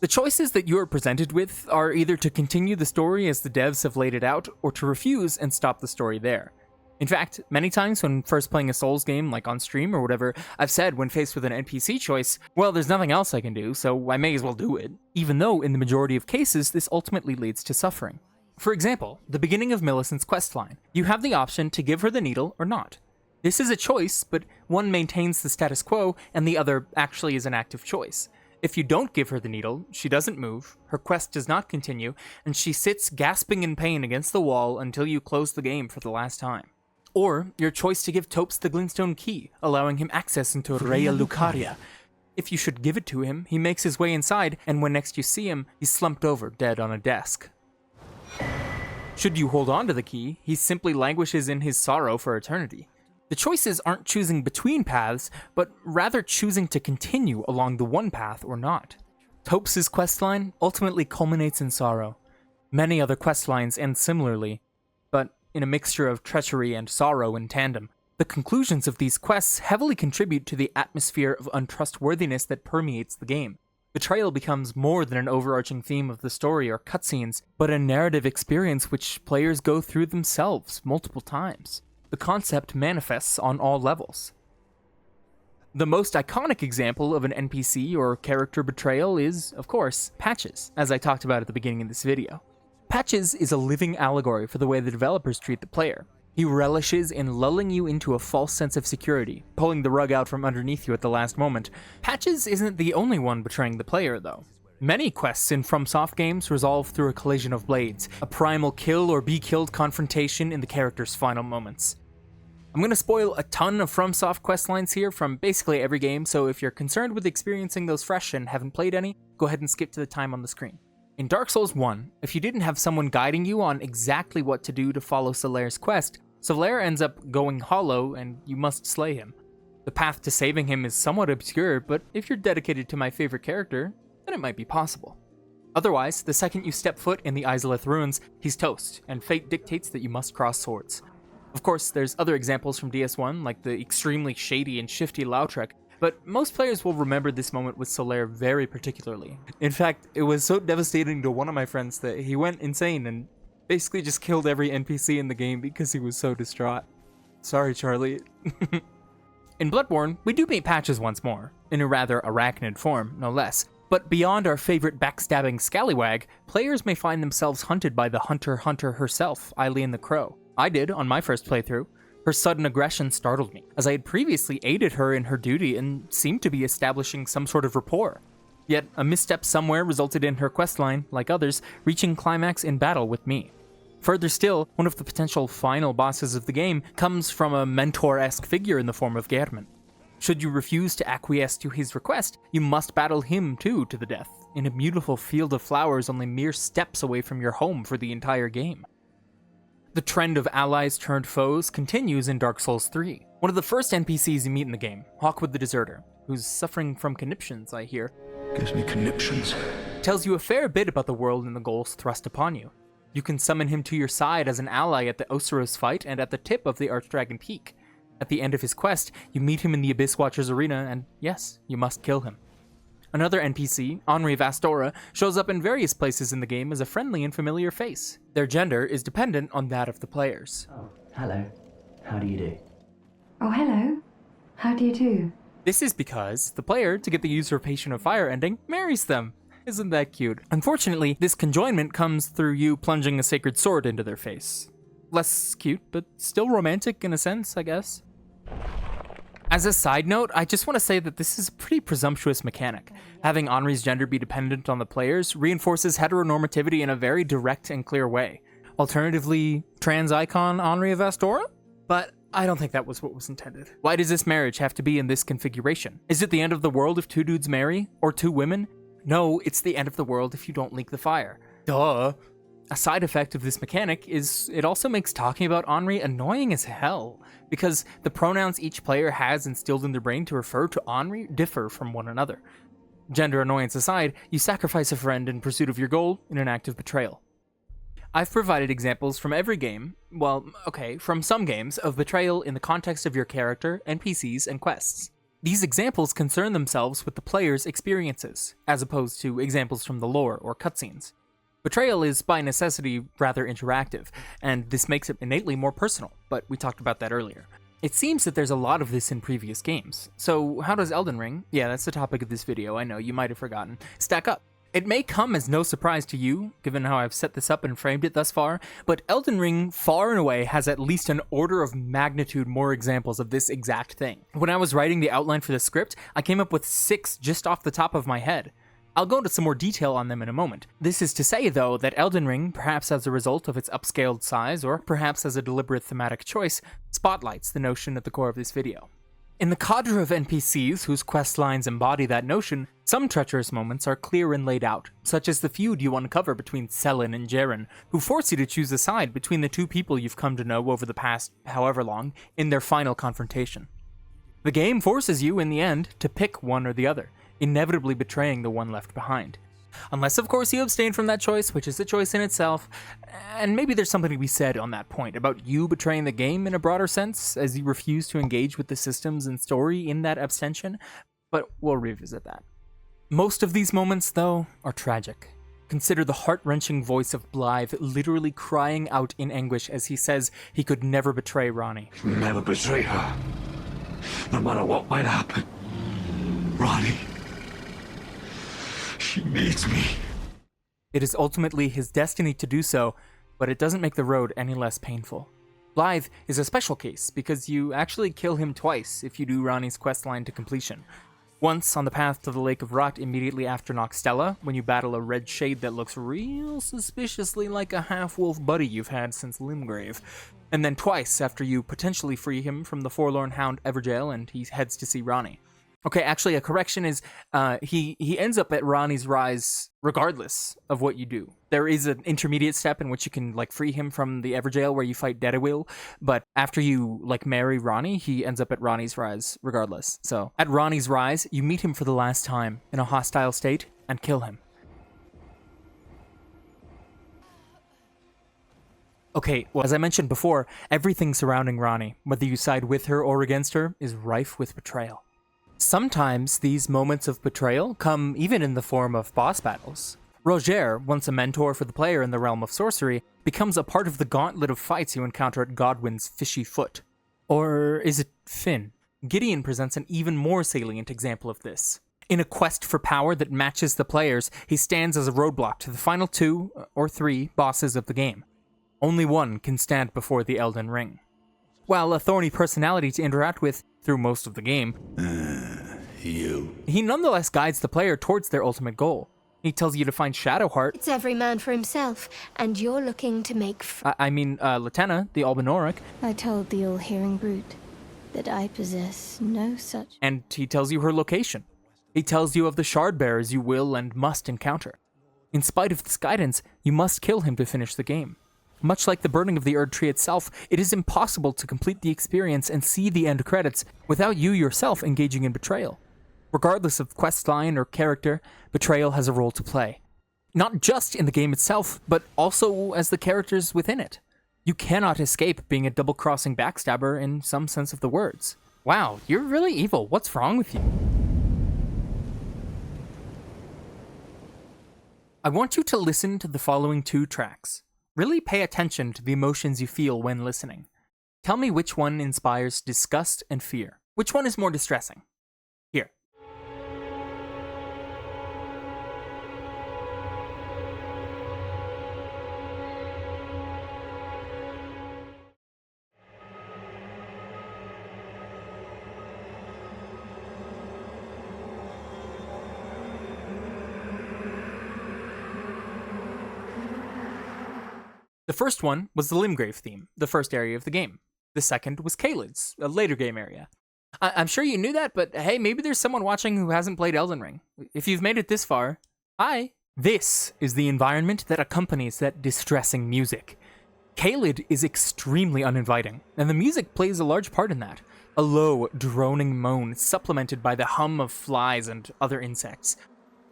The choices that you are presented with are either to continue the story as the devs have laid it out, or to refuse and stop the story there. In fact, many times when first playing a Souls game, like on stream or whatever, I've said when faced with an NPC choice, well, there's nothing else I can do, so I may as well do it, even though in the majority of cases this ultimately leads to suffering. For example, the beginning of Millicent's questline. You have the option to give her the needle or not. This is a choice, but one maintains the status quo and the other actually is an active choice. If you don't give her the needle, she doesn't move, her quest does not continue, and she sits gasping in pain against the wall until you close the game for the last time. Or your choice to give Topes the Glintstone key, allowing him access into Rea Lucaria. If you should give it to him, he makes his way inside, and when next you see him, he's slumped over dead on a desk. Should you hold on to the key, he simply languishes in his sorrow for eternity. The choices aren't choosing between paths, but rather choosing to continue along the one path or not. Topes' questline ultimately culminates in sorrow. Many other questlines end similarly, but in a mixture of treachery and sorrow in tandem. The conclusions of these quests heavily contribute to the atmosphere of untrustworthiness that permeates the game. Betrayal becomes more than an overarching theme of the story or cutscenes, but a narrative experience which players go through themselves multiple times. The concept manifests on all levels. The most iconic example of an NPC or character betrayal is, of course, Patches, as I talked about at the beginning of this video. Patches is a living allegory for the way the developers treat the player. He relishes in lulling you into a false sense of security, pulling the rug out from underneath you at the last moment. Patches isn't the only one betraying the player, though. Many quests in FromSoft games resolve through a collision of blades, a primal kill or be killed confrontation in the character's final moments. I'm going to spoil a ton of FromSoft questlines here from basically every game, so if you're concerned with experiencing those fresh and haven't played any, go ahead and skip to the time on the screen. In Dark Souls 1, if you didn't have someone guiding you on exactly what to do to follow Solaire's quest, Solaire ends up going hollow and you must slay him. The path to saving him is somewhat obscure, but if you're dedicated to my favorite character, then it might be possible. Otherwise, the second you step foot in the Izalith ruins, he's toast, and fate dictates that you must cross swords. Of course, there's other examples from DS1, like the extremely shady and shifty Lautrec, but most players will remember this moment with Solaire very particularly. In fact, it was so devastating to one of my friends that he went insane and basically just killed every NPC in the game because he was so distraught. Sorry, Charlie. In Bloodborne, we do meet Patches once more, in a rather arachnid form, no less. But beyond our favorite backstabbing scallywag, players may find themselves hunted by the hunter herself, Eileen the Crow. I did on my first playthrough. Her sudden aggression startled me, as I had previously aided her in her duty and seemed to be establishing some sort of rapport. Yet, a misstep somewhere resulted in her questline, like others, reaching climax in battle with me. Further still, one of the potential final bosses of the game comes from a mentor-esque figure in the form of Gehrman. Should you refuse to acquiesce to his request, you must battle him too to the death, in a beautiful field of flowers only mere steps away from your home for the entire game. The trend of allies turned foes continues in Dark Souls 3. One of the first NPCs you meet in the game, Hawkwood the Deserter, who's suffering from conniptions, I hear, Gives me conniptions. tells you a fair bit about the world and the goals thrust upon you. You can summon him to your side as an ally at the Oseros fight and at the tip of the Archdragon Peak. At the end of his quest, you meet him in the Abyss Watcher's arena, and yes, you must kill him. Another NPC, Henri Vastora, shows up in various places in the game as a friendly and familiar face. Their gender is dependent on that of the players. Oh, hello. How do you do? Oh, hello. How do you do? This is because the player, to get the Usurpation of Fire ending, marries them. Isn't that cute? Unfortunately, this conjoinment comes through you plunging a sacred sword into their face. Less cute, but still romantic in a sense, I guess. As a side note, I just want to say that this is a pretty presumptuous mechanic. Having Henri's gender be dependent on the players reinforces heteronormativity in a very direct and clear way. Alternatively, trans icon Henri of Astora? But I don't think that was what was intended. Why does this marriage have to be in this configuration? Is it the end of the world if two dudes marry? Or two women? No, it's the end of the world if you don't leak the fire. Duh. A side effect of this mechanic is it also makes talking about Henri annoying as hell, because the pronouns each player has instilled in their brain to refer to Henri differ from one another. Gender annoyance aside, you sacrifice a friend in pursuit of your goal in an act of betrayal. I've provided examples from every game, from some games, of betrayal in the context of your character, NPCs, and quests. These examples concern themselves with the player's experiences, as opposed to examples from the lore or cutscenes. Betrayal is, by necessity, rather interactive, and this makes it innately more personal, but we talked about that earlier. It seems that there's a lot of this in previous games, so how does Elden Ring, yeah, that's the topic of this video, I know, you might have forgotten, stack up? It may come as no surprise to you, given how I've set this up and framed it thus far, but Elden Ring far and away has at least an order of magnitude more examples of this exact thing. When I was writing the outline for the script, I came up with 6 just off the top of my head. I'll go into some more detail on them in a moment. This is to say, though, that Elden Ring, perhaps as a result of its upscaled size, or perhaps as a deliberate thematic choice, spotlights the notion at the core of this video. In the cadre of NPCs whose quest lines embody that notion, some treacherous moments are clear and laid out, such as the feud you uncover between Sellen and Jaren, who force you to choose a side between the two people you've come to know over the past however long in their final confrontation. The game forces you, in the end, to pick one or the other, inevitably betraying the one left behind. Unless, of course, you abstain from that choice, which is a choice in itself, and maybe there's something to be said on that point about you betraying the game in a broader sense, as you refuse to engage with the systems and story in that abstention, but we'll revisit that. Most of these moments, though, are tragic. Consider the heart-wrenching voice of Blythe literally crying out in anguish as he says he could never betray Ranni. Never betray her, no matter what might happen. Ranni, she needs me. It is ultimately his destiny to do so, but it doesn't make the road any less painful. Blythe is a special case because you actually kill him twice if you do Ranni's questline to completion. Once on the path to the Lake of Rot immediately after Noxtella, when you battle a red shade that looks real suspiciously like a half-wolf buddy you've had since Limgrave. And then twice after you potentially free him from the Forlorn Hound Evergaol and he heads to see Ranni. Okay, actually, a correction is he ends up at Ranni's Rise regardless of what you do. There is an intermediate step in which you can free him from the Evergaol where you fight Dedawil, but after you marry Ranni, he ends up at Ranni's Rise regardless. So at Ranni's Rise, you meet him for the last time in a hostile state and kill him. Okay, well, as I mentioned before, everything surrounding Ranni, whether you side with her or against her, is rife with betrayal. Sometimes these moments of betrayal come even in the form of boss battles. Roger, once a mentor for the player in the realm of sorcery, becomes a part of the gauntlet of fights you encounter at Godwyn's Fishy Foot. Or is it Finn? Gideon presents an even more salient example of this. In a quest for power that matches the players, he stands as a roadblock to the final 2 or 3 bosses of the game. Only one can stand before the Elden Ring. While a thorny personality to interact with through most of the game, he nonetheless guides the player towards their ultimate goal. He tells you to find Shadowheart. It's every man for himself, and you're looking to make Latenna, the Albinoric. I told the all-hearing brute that I possess no such... And he tells you her location. He tells you of the shard bearers you will and must encounter. In spite of this guidance, you must kill him to finish the game. Much like the burning of the Erdtree itself, it is impossible to complete the experience and see the end credits without you yourself engaging in Betrayal. Regardless of questline or character, Betrayal has a role to play. Not just in the game itself, but also as the characters within it. You cannot escape being a double-crossing backstabber in some sense of the words. Wow, you're really evil. What's wrong with you? I want you to listen to the following 2 tracks. Really pay attention to the emotions you feel when listening. Tell me which one inspires disgust and fear. Which one is more distressing? Here. The first one was the Limgrave theme, the first area of the game. The second was Caelid's, a later game area. I'm sure you knew that, but hey, maybe there's someone watching who hasn't played Elden Ring. If you've made it this far, hi. This is the environment that accompanies that distressing music. Caelid is extremely uninviting, and the music plays a large part in that. A low, droning moan supplemented by the hum of flies and other insects.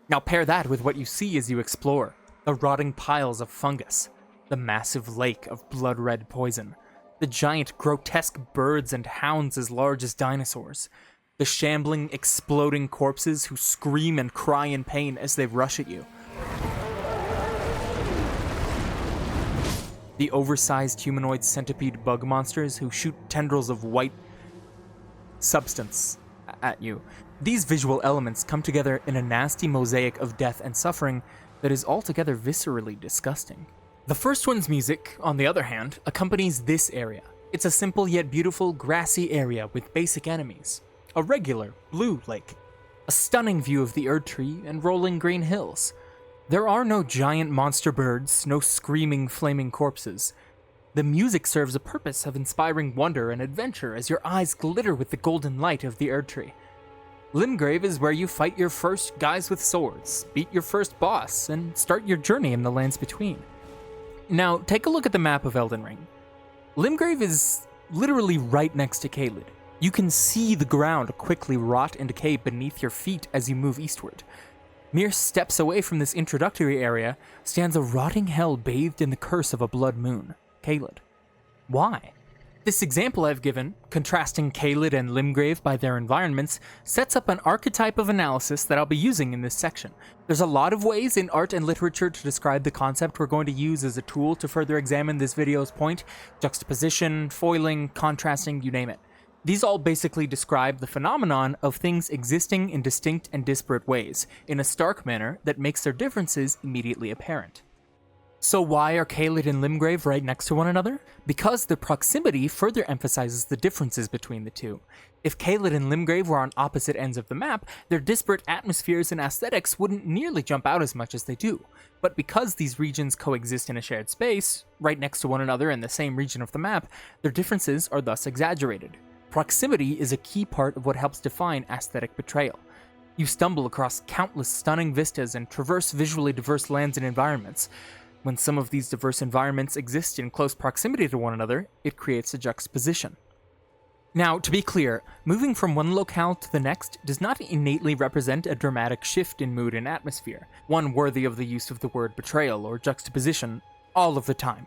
Now pair that with what you see as you explore. The rotting piles of fungus. The massive lake of blood-red poison, the giant grotesque birds and hounds as large as dinosaurs, the shambling, exploding corpses who scream and cry in pain as they rush at you, the oversized humanoid centipede bug monsters who shoot tendrils of white substance at you. These visual elements come together in a nasty mosaic of death and suffering that is altogether viscerally disgusting. The first one's music, on the other hand, accompanies this area. It's a simple yet beautiful grassy area with basic enemies. A regular blue lake. A stunning view of the Erdtree and rolling green hills. There are no giant monster birds, no screaming flaming corpses. The music serves a purpose of inspiring wonder and adventure as your eyes glitter with the golden light of the Erdtree. Limgrave is where you fight your first guys with swords, beat your first boss, and start your journey in the lands between. Now, take a look at the map of Elden Ring. Limgrave is literally right next to Caelid. You can see the ground quickly rot and decay beneath your feet as you move eastward. Mere steps away from this introductory area stands a rotting hell bathed in the curse of a blood moon, Caelid. Why? This example I've given, contrasting Caelid and Limgrave by their environments, sets up an archetype of analysis that I'll be using in this section. There's a lot of ways in art and literature to describe the concept we're going to use as a tool to further examine this video's point: juxtaposition, foiling, contrasting, you name it. These all basically describe the phenomenon of things existing in distinct and disparate ways, in a stark manner that makes their differences immediately apparent. So why are Caelid and Limgrave right next to one another? Because their proximity further emphasizes the differences between the two. If Caelid and Limgrave were on opposite ends of the map, their disparate atmospheres and aesthetics wouldn't nearly jump out as much as they do. But because these regions coexist in a shared space, right next to one another in the same region of the map, their differences are thus exaggerated. Proximity is a key part of what helps define aesthetic betrayal. You stumble across countless stunning vistas and traverse visually diverse lands and environments. When some of these diverse environments exist in close proximity to one another, it creates a juxtaposition. Now, to be clear, moving from one locale to the next does not innately represent a dramatic shift in mood and atmosphere, one worthy of the use of the word betrayal or juxtaposition all of the time.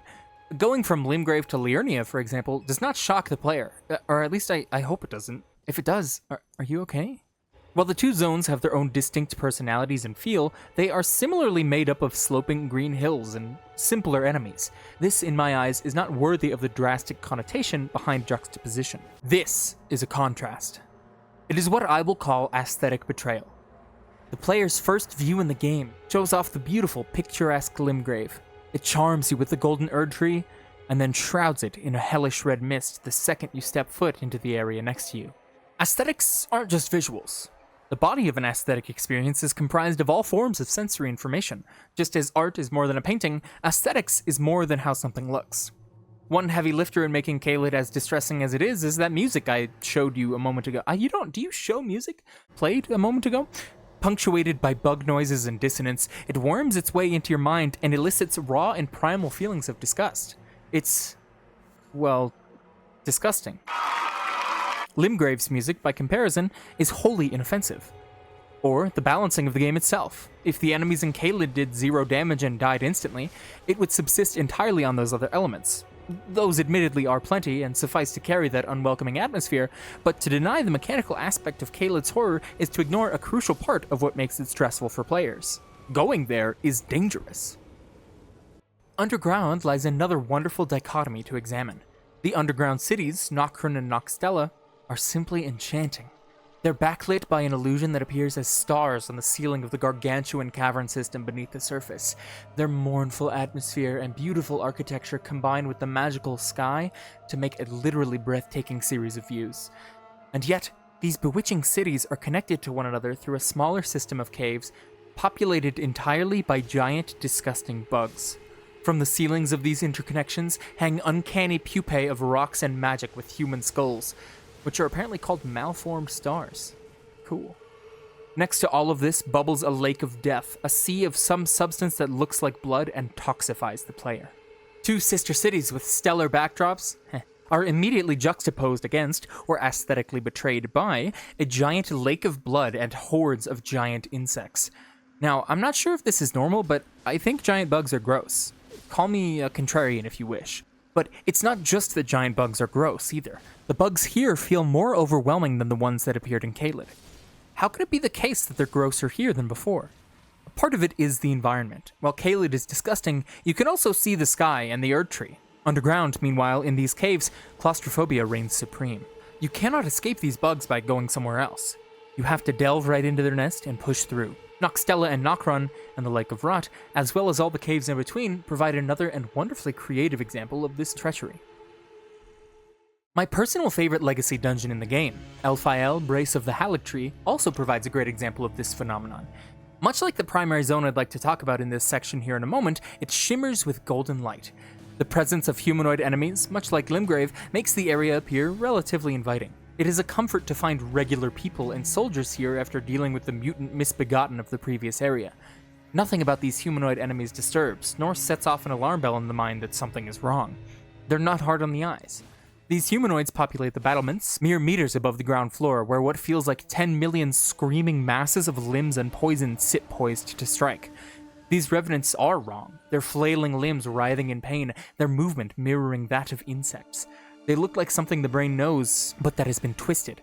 Going from Limgrave to Liurnia, for example, does not shock the player, or at least I hope it doesn't. If it does, are you okay? While the two zones have their own distinct personalities and feel, they are similarly made up of sloping green hills and simpler enemies. This, in my eyes, is not worthy of the drastic connotation behind juxtaposition. This is a contrast. It is what I will call aesthetic betrayal. The player's first view in the game shows off the beautiful, picturesque Limgrave. It charms you with the golden Erdtree, and then shrouds it in a hellish red mist the second you step foot into the area next to you. Aesthetics aren't just visuals. The body of an aesthetic experience is comprised of all forms of sensory information. Just as art is more than a painting, aesthetics is more than how something looks. One heavy lifter in making Caelid as distressing as it is that music I showed you a moment ago. Do you show music played a moment ago? Punctuated by bug noises and dissonance, it worms its way into your mind and elicits raw and primal feelings of disgust. It's, well, disgusting. Limgrave's music, by comparison, is wholly inoffensive. Or the balancing of the game itself. If the enemies in Caelid did 0 damage and died instantly, it would subsist entirely on those other elements. Those admittedly are plenty and suffice to carry that unwelcoming atmosphere, but to deny the mechanical aspect of Caelid's horror is to ignore a crucial part of what makes it stressful for players. Going there is dangerous. Underground lies another wonderful dichotomy to examine. The underground cities, Nochrun and Noxtella, are simply enchanting. They're backlit by an illusion that appears as stars on the ceiling of the gargantuan cavern system beneath the surface. Their mournful atmosphere and beautiful architecture combine with the magical sky to make a literally breathtaking series of views. And yet, these bewitching cities are connected to one another through a smaller system of caves, populated entirely by giant, disgusting bugs. From the ceilings of these interconnections hang uncanny pupae of rocks and magic with human skulls, which are apparently called malformed stars. Cool. Next to all of this bubbles a lake of death, a sea of some substance that looks like blood and toxifies the player. Two sister cities with stellar backdrops are immediately juxtaposed against, or aesthetically betrayed by, a giant lake of blood and hordes of giant insects. Now, I'm not sure if this is normal, but I think giant bugs are gross. Call me a contrarian if you wish. But it's not just that giant bugs are gross, either. The bugs here feel more overwhelming than the ones that appeared in Caelid. How could it be the case that they're grosser here than before? Part of it is the environment. While Caelid is disgusting, you can also see the sky and the Erdtree. Underground, meanwhile, in these caves, claustrophobia reigns supreme. You cannot escape these bugs by going somewhere else. You have to delve right into their nest and push through. Noxtella and Nochrun and the Lake of Rot, as well as all the caves in between, provide another and wonderfully creative example of this treachery. My personal favorite legacy dungeon in the game, Elphael, Brace of the Haligtree, also provides a great example of this phenomenon. Much like the primary zone I'd like to talk about in this section here in a moment, it shimmers with golden light. The presence of humanoid enemies, much like Limgrave, makes the area appear relatively inviting. It is a comfort to find regular people and soldiers here after dealing with the mutant misbegotten of the previous area. Nothing about these humanoid enemies disturbs, nor sets off an alarm bell in the mind that something is wrong. They're not hard on the eyes. These humanoids populate the battlements, mere meters above the ground floor, where what feels like 10 million screaming masses of limbs and poison sit poised to strike. These revenants are wrong, their flailing limbs writhing in pain, their movement mirroring that of insects. They look like something the brain knows, but that has been twisted.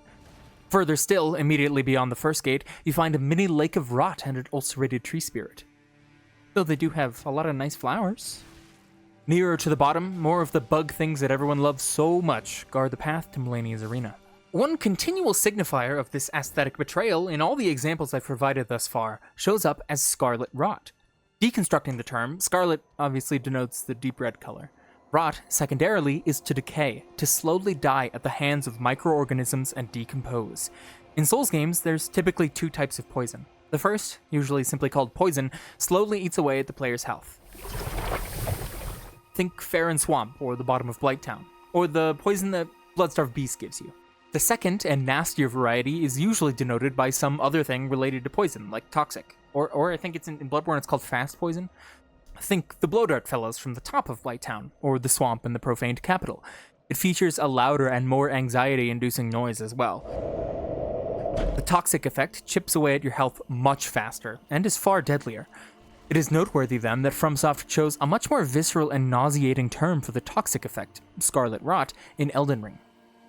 Further still, immediately beyond the first gate, you find a mini lake of rot and an ulcerated tree spirit. Though they do have a lot of nice flowers. Nearer to the bottom, more of the bug things that everyone loves so much guard the path to Melania's arena. One continual signifier of this aesthetic betrayal in all the examples I've provided thus far shows up as scarlet rot. Deconstructing the term, scarlet obviously denotes the deep red color. Rot, secondarily, is to decay, to slowly die at the hands of microorganisms and decompose. In Souls games, there's typically two types of poison. The first, usually simply called poison, slowly eats away at the player's health. Think Farron Swamp, or the bottom of Blighttown, or the poison that Bloodstarved Beast gives you. The second and nastier variety is usually denoted by some other thing related to poison, like toxic. Or I think it's in Bloodborne it's called fast poison. Think the Blowdart fellows from the top of Blighttown, or the swamp in the profaned capital. It features a louder and more anxiety-inducing noise as well. The toxic effect chips away at your health much faster, and is far deadlier. It is noteworthy then that FromSoft chose a much more visceral and nauseating term for the toxic effect, scarlet rot, in Elden Ring.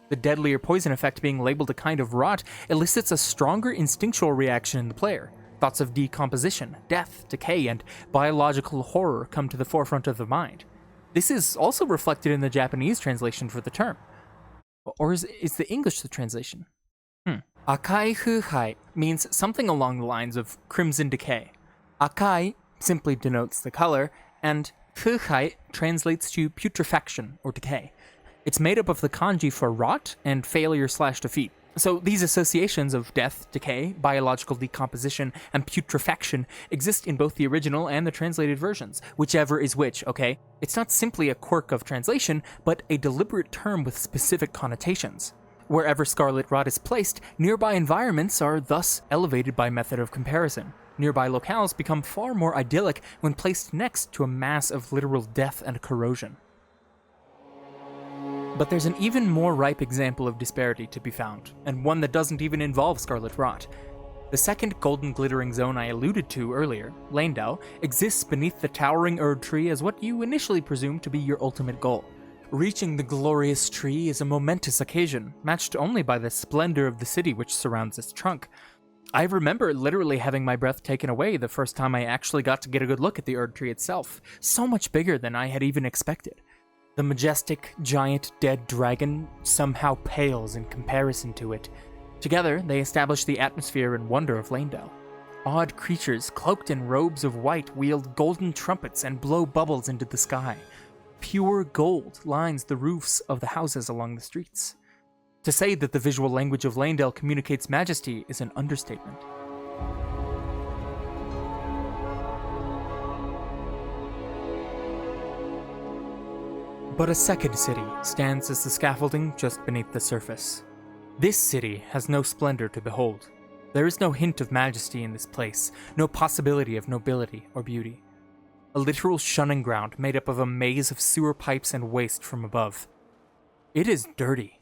The deadlier poison effect being labeled a kind of rot elicits a stronger instinctual reaction in the player. Thoughts of decomposition, death, decay, and biological horror come to the forefront of the mind. This is also reflected in the Japanese translation for the term. Or is the English the translation? Akai Fuhai means something along the lines of crimson decay. Akai simply denotes the color, and Fuhai translates to putrefaction or decay. It's made up of the kanji for rot and failure/defeat. So these associations of death, decay, biological decomposition, and putrefaction exist in both the original and the translated versions, whichever is which, okay? It's not simply a quirk of translation, but a deliberate term with specific connotations. Wherever scarlet rot is placed, nearby environments are thus elevated by method of comparison. Nearby locales become far more idyllic when placed next to a mass of literal death and corrosion. But there's an even more ripe example of disparity to be found, and one that doesn't even involve scarlet rot. The second golden glittering zone I alluded to earlier, Lanedell, exists beneath the towering Erdtree as what you initially presume to be your ultimate goal. Reaching the glorious tree is a momentous occasion, matched only by the splendor of the city which surrounds its trunk. I remember literally having my breath taken away the first time I actually got to get a good look at the Erdtree itself, so much bigger than I had even expected. The majestic, giant, dead dragon somehow pales in comparison to it. Together, they establish the atmosphere and wonder of Lanedell. Odd creatures cloaked in robes of white wield golden trumpets and blow bubbles into the sky. Pure gold lines the roofs of the houses along the streets. To say that the visual language of Lanedell communicates majesty is an understatement. But a second city stands as the scaffolding just beneath the surface. This city has no splendor to behold. There is no hint of majesty in this place, no possibility of nobility or beauty. A literal shunning ground made up of a maze of sewer pipes and waste from above. It is dirty.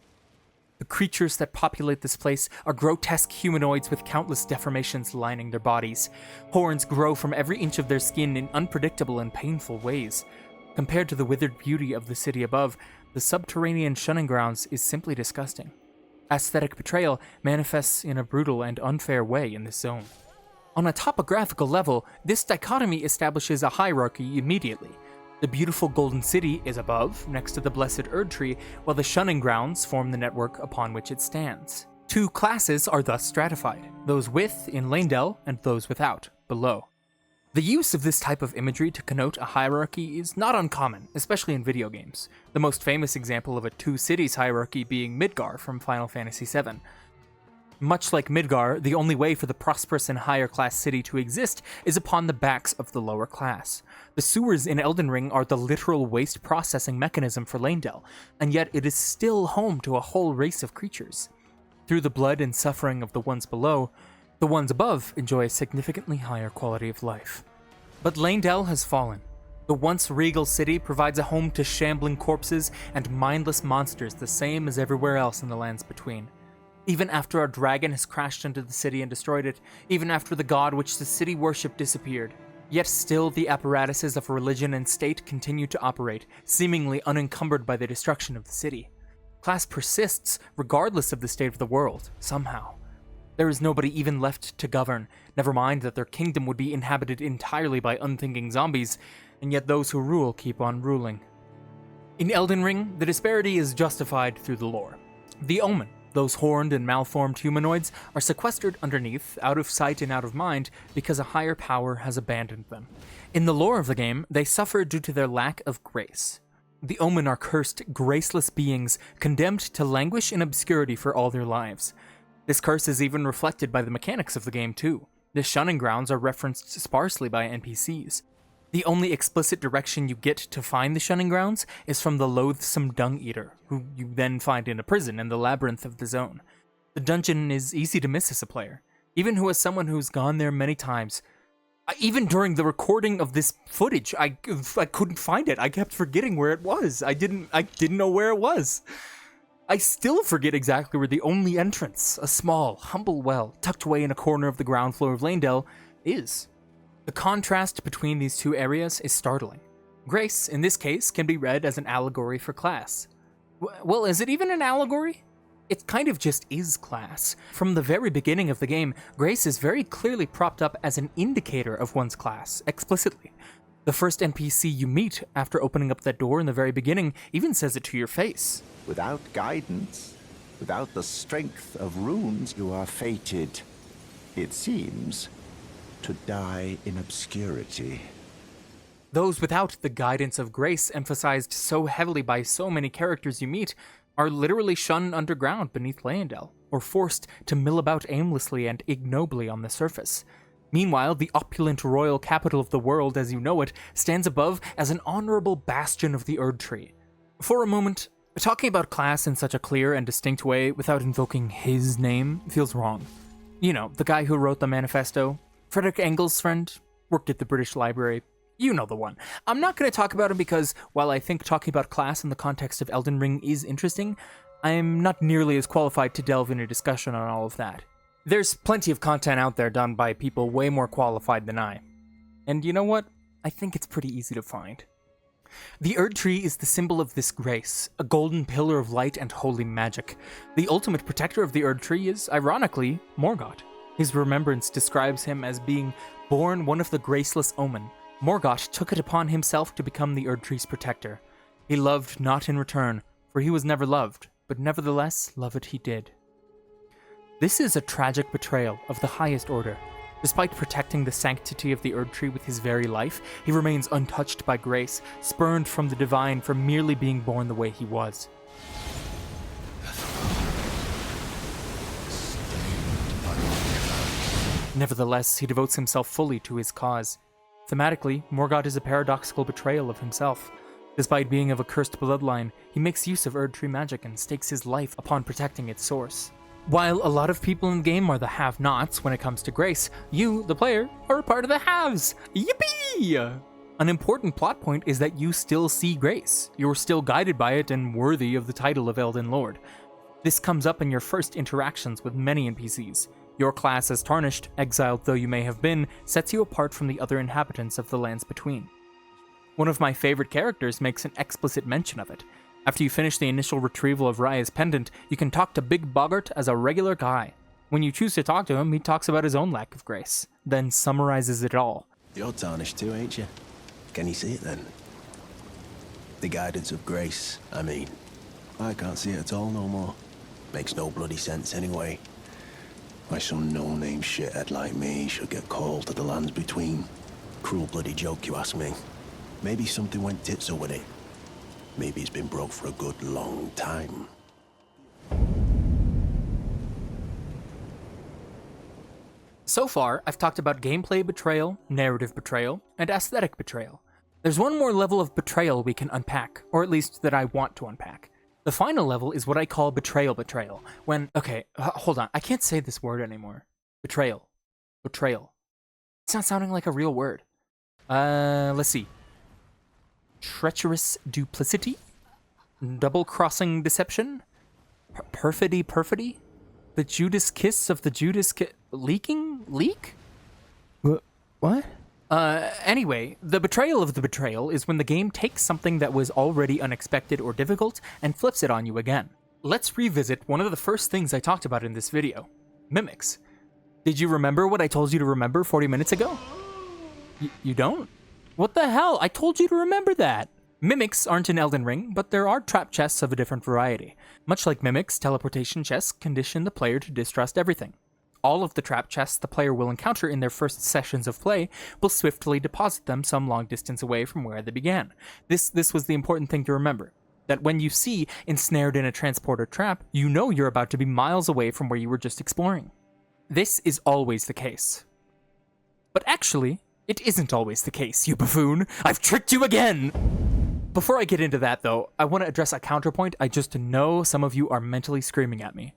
The creatures that populate this place are grotesque humanoids with countless deformations lining their bodies. Horns grow from every inch of their skin in unpredictable and painful ways. Compared to the withered beauty of the city above, the subterranean shunning grounds is simply disgusting. Aesthetic betrayal manifests in a brutal and unfair way in this zone. On a topographical level, this dichotomy establishes a hierarchy immediately. The beautiful Golden City is above, next to the blessed Erdtree, while the shunning grounds form the network upon which it stands. Two classes are thus stratified, those with in Lanedell and those without, below. The use of this type of imagery to connote a hierarchy is not uncommon, especially in video games, the most famous example of a two-cities hierarchy being Midgar from Final Fantasy VII. Much like Midgar, the only way for the prosperous and higher-class city to exist is upon the backs of the lower class. The sewers in Elden Ring are the literal waste processing mechanism for Lanedell, and yet it is still home to a whole race of creatures. Through the blood and suffering of the ones below, the ones above enjoy a significantly higher quality of life. But Lanedell has fallen. The once regal city provides a home to shambling corpses and mindless monsters the same as everywhere else in the lands between. Even after a dragon has crashed into the city and destroyed it, even after the god which the city worshipped disappeared, yet still the apparatuses of religion and state continue to operate, seemingly unencumbered by the destruction of the city. Class persists regardless of the state of the world, somehow. There is nobody even left to govern, never mind that their kingdom would be inhabited entirely by unthinking zombies, and yet those who rule keep on ruling. In Elden Ring, the disparity is justified through the lore. The Omen, those horned and malformed humanoids, are sequestered underneath, out of sight and out of mind, because a higher power has abandoned them. In the lore of the game, they suffer due to their lack of grace. The Omen are cursed, graceless beings, condemned to languish in obscurity for all their lives. This curse is even reflected by the mechanics of the game too. The shunning grounds are referenced sparsely by NPCs. The only explicit direction you get to find the shunning grounds is from the loathsome Dung Eater, who you then find in a prison in the labyrinth of the zone. The dungeon is easy to miss as a player, even as someone who's gone there many times. Even during the recording of this footage, I couldn't find it. I kept forgetting where it was. I didn't know where it was. I still forget exactly where the only entrance, a small, humble well tucked away in a corner of the ground floor of Lanedell, is. The contrast between these two areas is startling. Grace, in this case, can be read as an allegory for class. Well, is it even an allegory? It kind of just is class. From the very beginning of the game, Grace is very clearly propped up as an indicator of one's class, explicitly. The first NPC you meet after opening up that door in the very beginning even says it to your face. Without guidance, without the strength of runes, you are fated, it seems, to die in obscurity. Those without the guidance of grace emphasized so heavily by so many characters you meet are literally shunned underground beneath Leyendell, or forced to mill about aimlessly and ignobly on the surface. Meanwhile, the opulent royal capital of the world as you know it stands above as an honorable bastion of the Erdtree. For a moment, talking about class in such a clear and distinct way without invoking his name feels wrong. You know, the guy who wrote the manifesto, Frederick Engels' friend, worked at the British Library. You know the one. I'm not going to talk about him because, while I think talking about class in the context of Elden Ring is interesting, I'm not nearly as qualified to delve into discussion on all of that. There's plenty of content out there done by people way more qualified than I. And you know what? I think it's pretty easy to find. The Erdtree is the symbol of this grace, a golden pillar of light and holy magic. The ultimate protector of the Erdtree is, ironically, Morgott. His remembrance describes him as being born one of the graceless omen. Morgott took it upon himself to become the Erdtree's protector. He loved not in return, for he was never loved, but nevertheless love it he did. This is a tragic betrayal of the highest order. Despite protecting the sanctity of the Erdtree with his very life, he remains untouched by grace, spurned from the divine for merely being born the way he was. Nevertheless, he devotes himself fully to his cause. Thematically, Morgott is a paradoxical betrayal of himself. Despite being of a cursed bloodline, he makes use of Erdtree magic and stakes his life upon protecting its source. While a lot of people in the game are the have-nots when it comes to grace, you, the player, are a part of the haves! Yippee! An important plot point is that you still see grace. You're still guided by it and worthy of the title of Elden Lord. This comes up in your first interactions with many NPCs. Your class as Tarnished, exiled though you may have been, sets you apart from the other inhabitants of the lands between. One of my favorite characters makes an explicit mention of it. After you finish the initial retrieval of Raya's pendant, you can talk to Big Boggart as a regular guy. When you choose to talk to him, he talks about his own lack of grace, then summarizes it all. You're tarnished too, ain't you? Can you see it then? The guidance of grace, I mean. I can't see it at all no more. Makes no bloody sense anyway. Why some no-name shithead like me should get called to the lands between. Cruel bloody joke, you ask me. Maybe something went tits-up with it. Maybe it's been broke for a good long time. So far, I've talked about gameplay betrayal, narrative betrayal, and aesthetic betrayal. There's one more level of betrayal we can unpack, or at least that I want to unpack. The final level is what I call betrayal. When, okay, hold on, I can't say this word anymore. Betrayal. It's not sounding like a real word. Let's see. Treacherous duplicity? Double-crossing deception? Perfidy? The Judas kiss of the Judas Leak? What? Anyway, the betrayal of the betrayal is when the game takes something that was already unexpected or difficult and flips it on you again. Let's revisit one of the first things I talked about in this video. Mimics. Did you remember what I told you to remember 40 minutes ago? You don't? What the hell? I told you to remember that! Mimics aren't in Elden Ring, but there are trap chests of a different variety. Much like mimics, teleportation chests condition the player to distrust everything. All of the trap chests the player will encounter in their first sessions of play will swiftly deposit them some long distance away from where they began. This was the important thing to remember. That when you see ensnared in a transporter trap, you know you're about to be miles away from where you were just exploring. This is always the case. But actually, it isn't always the case, you buffoon! I've tricked you again! Before I get into that, though, I want to address a counterpoint I just know some of you are mentally screaming at me.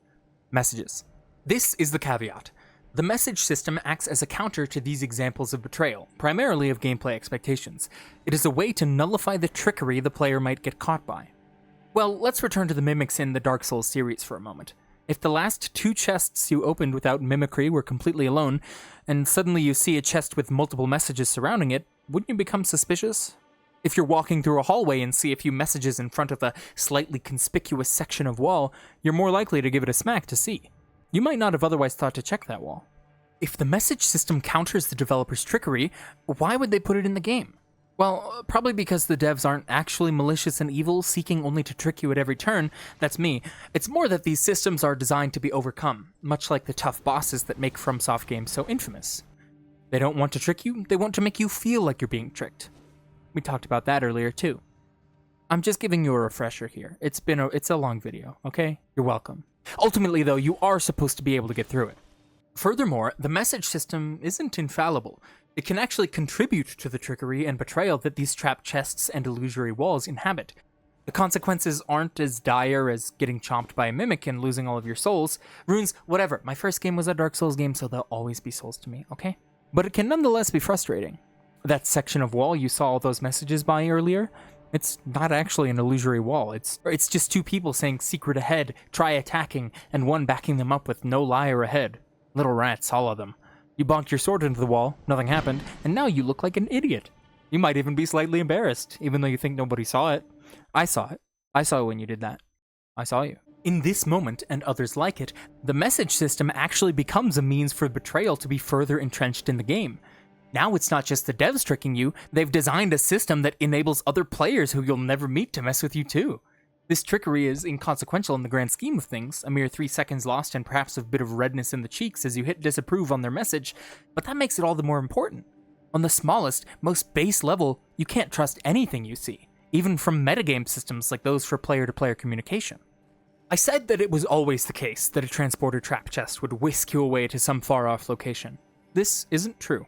Messages. This is the caveat. The message system acts as a counter to these examples of betrayal, primarily of gameplay expectations. It is a way to nullify the trickery the player might get caught by. Well, let's return to the mimics in the Dark Souls series for a moment. If the last 2 chests you opened without mimicry were completely alone, and suddenly you see a chest with multiple messages surrounding it, wouldn't you become suspicious? If you're walking through a hallway and see a few messages in front of a slightly conspicuous section of wall, you're more likely to give it a smack to see. You might not have otherwise thought to check that wall. If the message system counters the developer's trickery, why would they put it in the game? Well, probably because the devs aren't actually malicious and evil, seeking only to trick you at every turn. That's me. It's more that these systems are designed to be overcome, much like the tough bosses that make FromSoft games so infamous. They don't want to trick you, they want to make you feel like you're being tricked. We talked about that earlier too. I'm just giving you a refresher here. It's a long video, okay? You're welcome. Ultimately though, you are supposed to be able to get through it. Furthermore, the message system isn't infallible. It can actually contribute to the trickery and betrayal that these trapped chests and illusory walls inhabit. The consequences aren't as dire as getting chomped by a mimic and losing all of your souls, runes, whatever. My first game was a Dark Souls game, so there'll always be souls to me, okay? But it can nonetheless be frustrating. That section of wall you saw all those messages by earlier, it's not actually an illusory wall. It's just two people saying secret ahead, try attacking, and one backing them up with no liar ahead. Little rats, all of them. You bonked your sword into the wall, nothing happened, and now you look like an idiot. You might even be slightly embarrassed, even though you think nobody saw it. I saw it. I saw it when you did that. I saw you. In this moment, and others like it, the message system actually becomes a means for betrayal to be further entrenched in the game. Now it's not just the devs tricking you, they've designed a system that enables other players who you'll never meet to mess with you too. This trickery is inconsequential in the grand scheme of things, a mere 3 seconds lost and perhaps a bit of redness in the cheeks as you hit disapprove on their message, but that makes it all the more important. On the smallest, most base level, you can't trust anything you see, even from metagame systems like those for player-to-player communication. I said that it was always the case that a transporter trap chest would whisk you away to some far-off location. This isn't true.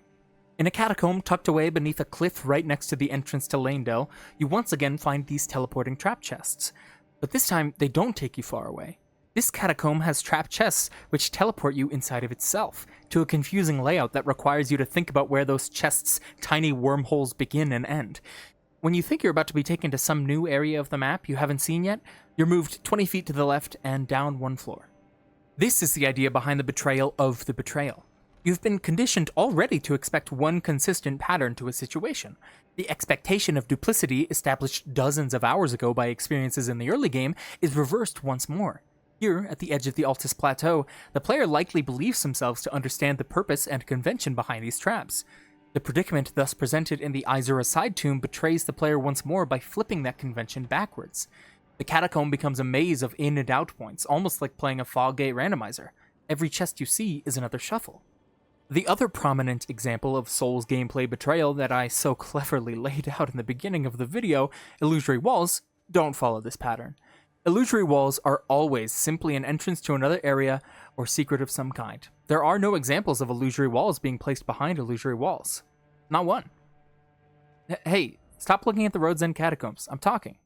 In a catacomb tucked away beneath a cliff right next to the entrance to Lanedale, you once again find these teleporting trap chests. But this time, they don't take you far away. This catacomb has trap chests which teleport you inside of itself, to a confusing layout that requires you to think about where those chests' tiny wormholes begin and end. When you think you're about to be taken to some new area of the map you haven't seen yet, you're moved 20 feet to the left and down 1 floor. This is the idea behind the betrayal of the betrayal. You've been conditioned already to expect one consistent pattern to a situation. The expectation of duplicity established dozens of hours ago by experiences in the early game is reversed once more. Here, at the edge of the Altus Plateau, the player likely believes themselves to understand the purpose and convention behind these traps. The predicament thus presented in the Izura side tomb betrays the player once more by flipping that convention backwards. The catacomb becomes a maze of in and out points, almost like playing a fog gate randomizer. Every chest you see is another shuffle. The other prominent example of Souls gameplay betrayal that I so cleverly laid out in the beginning of the video, illusory walls, don't follow this pattern. Illusory walls are always simply an entrance to another area or secret of some kind. There are no examples of illusory walls being placed behind illusory walls. Not one. Hey, stop looking at the Road's End catacombs. I'm talking.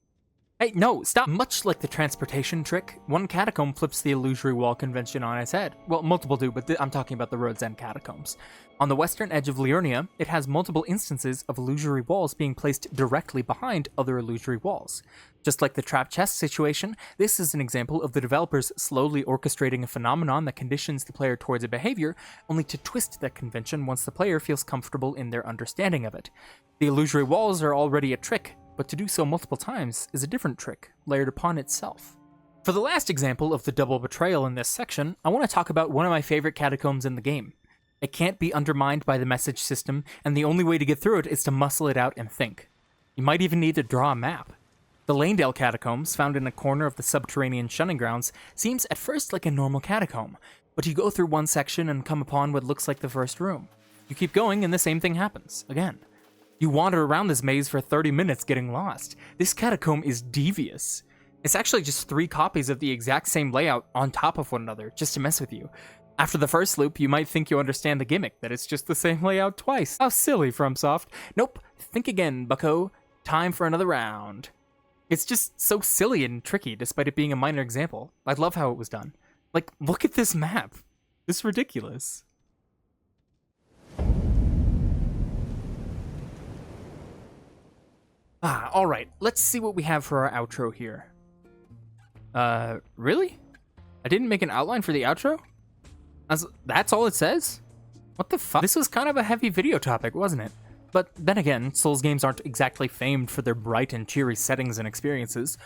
Hey, no, stop! Much like the transportation trick, one catacomb flips the illusory wall convention on its head. Well, multiple do, but I'm talking about the Road's End catacombs. On the western edge of Liurnia, it has multiple instances of illusory walls being placed directly behind other illusory walls. Just like the trap chest situation, this is an example of the developers slowly orchestrating a phenomenon that conditions the player towards a behavior, only to twist that convention once the player feels comfortable in their understanding of it. The illusory walls are already a trick, but to do so multiple times is a different trick, layered upon itself. For the last example of the double betrayal in this section, I want to talk about one of my favorite catacombs in the game. It can't be undermined by the message system, and the only way to get through it is to muscle it out and think. You might even need to draw a map. The Lanedale catacombs, found in a corner of the subterranean shunning grounds, seems at first like a normal catacomb, but you go through one section and come upon what looks like the first room. You keep going and the same thing happens, again. You wander around this maze for 30 minutes getting lost. This catacomb is devious. It's actually just 3 copies of the exact same layout on top of one another, just to mess with you. After the first loop, you might think you understand the gimmick, that it's just the same layout twice. How silly, FromSoft. Nope, think again, bucko. Time for another round. It's just so silly and tricky, despite it being a minor example. I love how it was done. Like, look at this map. It's ridiculous. Alright, let's see what we have for our outro here. Really? I didn't make an outline for the outro? That's all it says? What the fuck? This was kind of a heavy video topic, wasn't it? But then again, Souls games aren't exactly famed for their bright and cheery settings and experiences.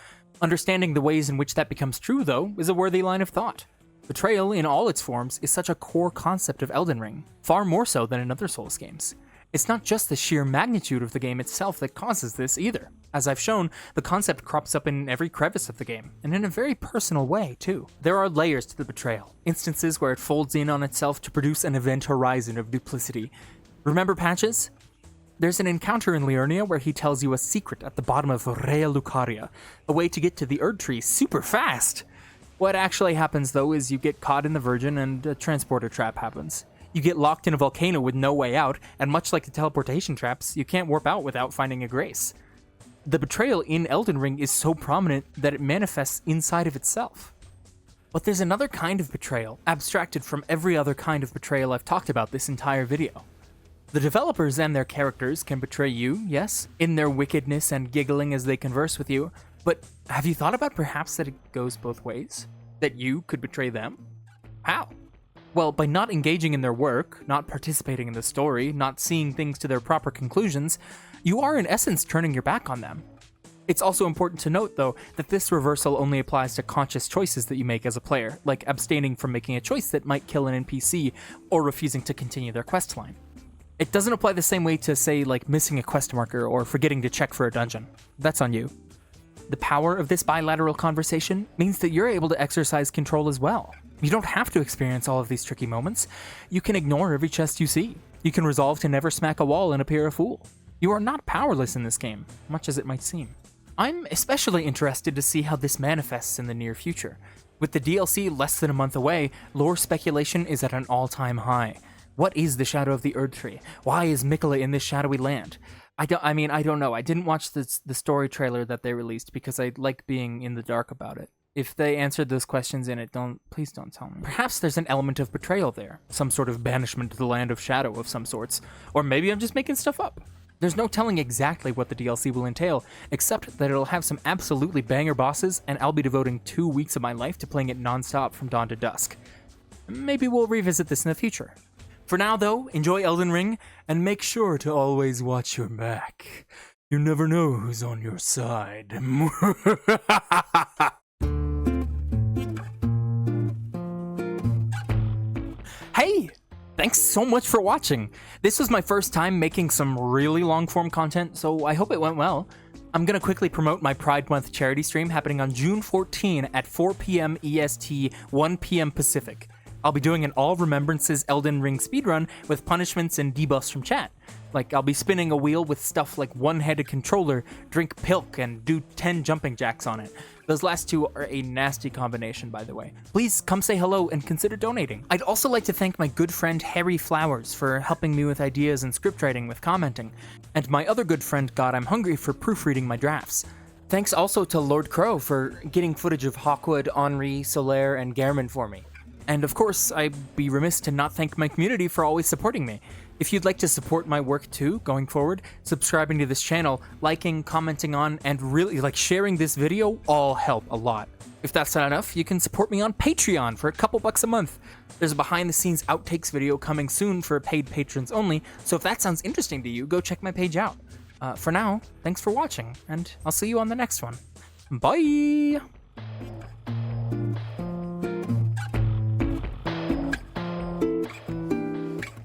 Understanding the ways in which that becomes true, though, is a worthy line of thought. Betrayal, in all its forms, is such a core concept of Elden Ring, far more so than in other Souls games. It's not just the sheer magnitude of the game itself that causes this either. As I've shown, the concept crops up in every crevice of the game, and in a very personal way, too. There are layers to the betrayal, instances where it folds in on itself to produce an event horizon of duplicity. Remember Patches? There's an encounter in Liurnia where he tells you a secret at the bottom of Rea Lucaria, a way to get to the Erdtree super fast. What actually happens, though, is you get caught in the Virgin and a transporter trap happens. You get locked in a volcano with no way out, and much like the teleportation traps, you can't warp out without finding a grace. The betrayal in Elden Ring is so prominent that it manifests inside of itself. But there's another kind of betrayal, abstracted from every other kind of betrayal I've talked about this entire video. The developers and their characters can betray you, yes, in their wickedness and giggling as they converse with you, but have you thought about perhaps that it goes both ways? That you could betray them? How? Well, by not engaging in their work, not participating in the story, not seeing things to their proper conclusions, you are in essence turning your back on them. It's also important to note, though, that this reversal only applies to conscious choices that you make as a player, like abstaining from making a choice that might kill an NPC or refusing to continue their questline. It doesn't apply the same way to, say, like missing a quest marker or forgetting to check for a dungeon. That's on you. The power of this bilateral conversation means that you're able to exercise control as well. You don't have to experience all of these tricky moments. You can ignore every chest you see. You can resolve to never smack a wall and appear a fool. You are not powerless in this game, much as it might seem. I'm especially interested to see how this manifests in the near future. With the DLC less than a month away, lore speculation is at an all-time high. What is the Shadow of the Erdtree? Why is Miquella in this shadowy land? I don't know. I didn't watch the story trailer that they released because I like being in the dark about it. If they answered those questions in it, please don't tell me. Perhaps there's an element of betrayal there, some sort of banishment to the land of shadow of some sorts, or maybe I'm just making stuff up. There's no telling exactly what the DLC will entail, except that it'll have some absolutely banger bosses, and I'll be devoting 2 weeks of my life to playing it non-stop from dawn to dusk. Maybe we'll revisit this in the future. For now, though, enjoy Elden Ring, and make sure to always watch your back. You never know who's on your side. Hey! Thanks so much for watching. This was my first time making some really long-form content, so I hope it went well. I'm gonna quickly promote my Pride Month charity stream happening on June 14 at 4 p.m. EST, 1 p.m. Pacific. I'll be doing an All Remembrances Elden Ring speedrun with punishments and debuffs from chat. Like, I'll be spinning a wheel with stuff like one-headed controller, drink pilk, and do 10 jumping jacks on it. Those last two are a nasty combination, by the way. Please come say hello and consider donating. I'd also like to thank my good friend Harry Flowers for helping me with ideas and script writing with commenting, and my other good friend God I'm Hungry for proofreading my drafts. Thanks also to Lord Crow for getting footage of Hawkwood, Henri, Solaire, and Gehrman for me. And of course, I'd be remiss to not thank my community for always supporting me. If you'd like to support my work too, going forward, subscribing to this channel, liking, commenting on, and really sharing this video all help a lot. If that's not enough, you can support me on Patreon for a couple bucks a month. There's a behind the scenes outtakes video coming soon for paid patrons only, so if that sounds interesting to you, go check my page out. For now, thanks for watching, and I'll see you on the next one. Bye!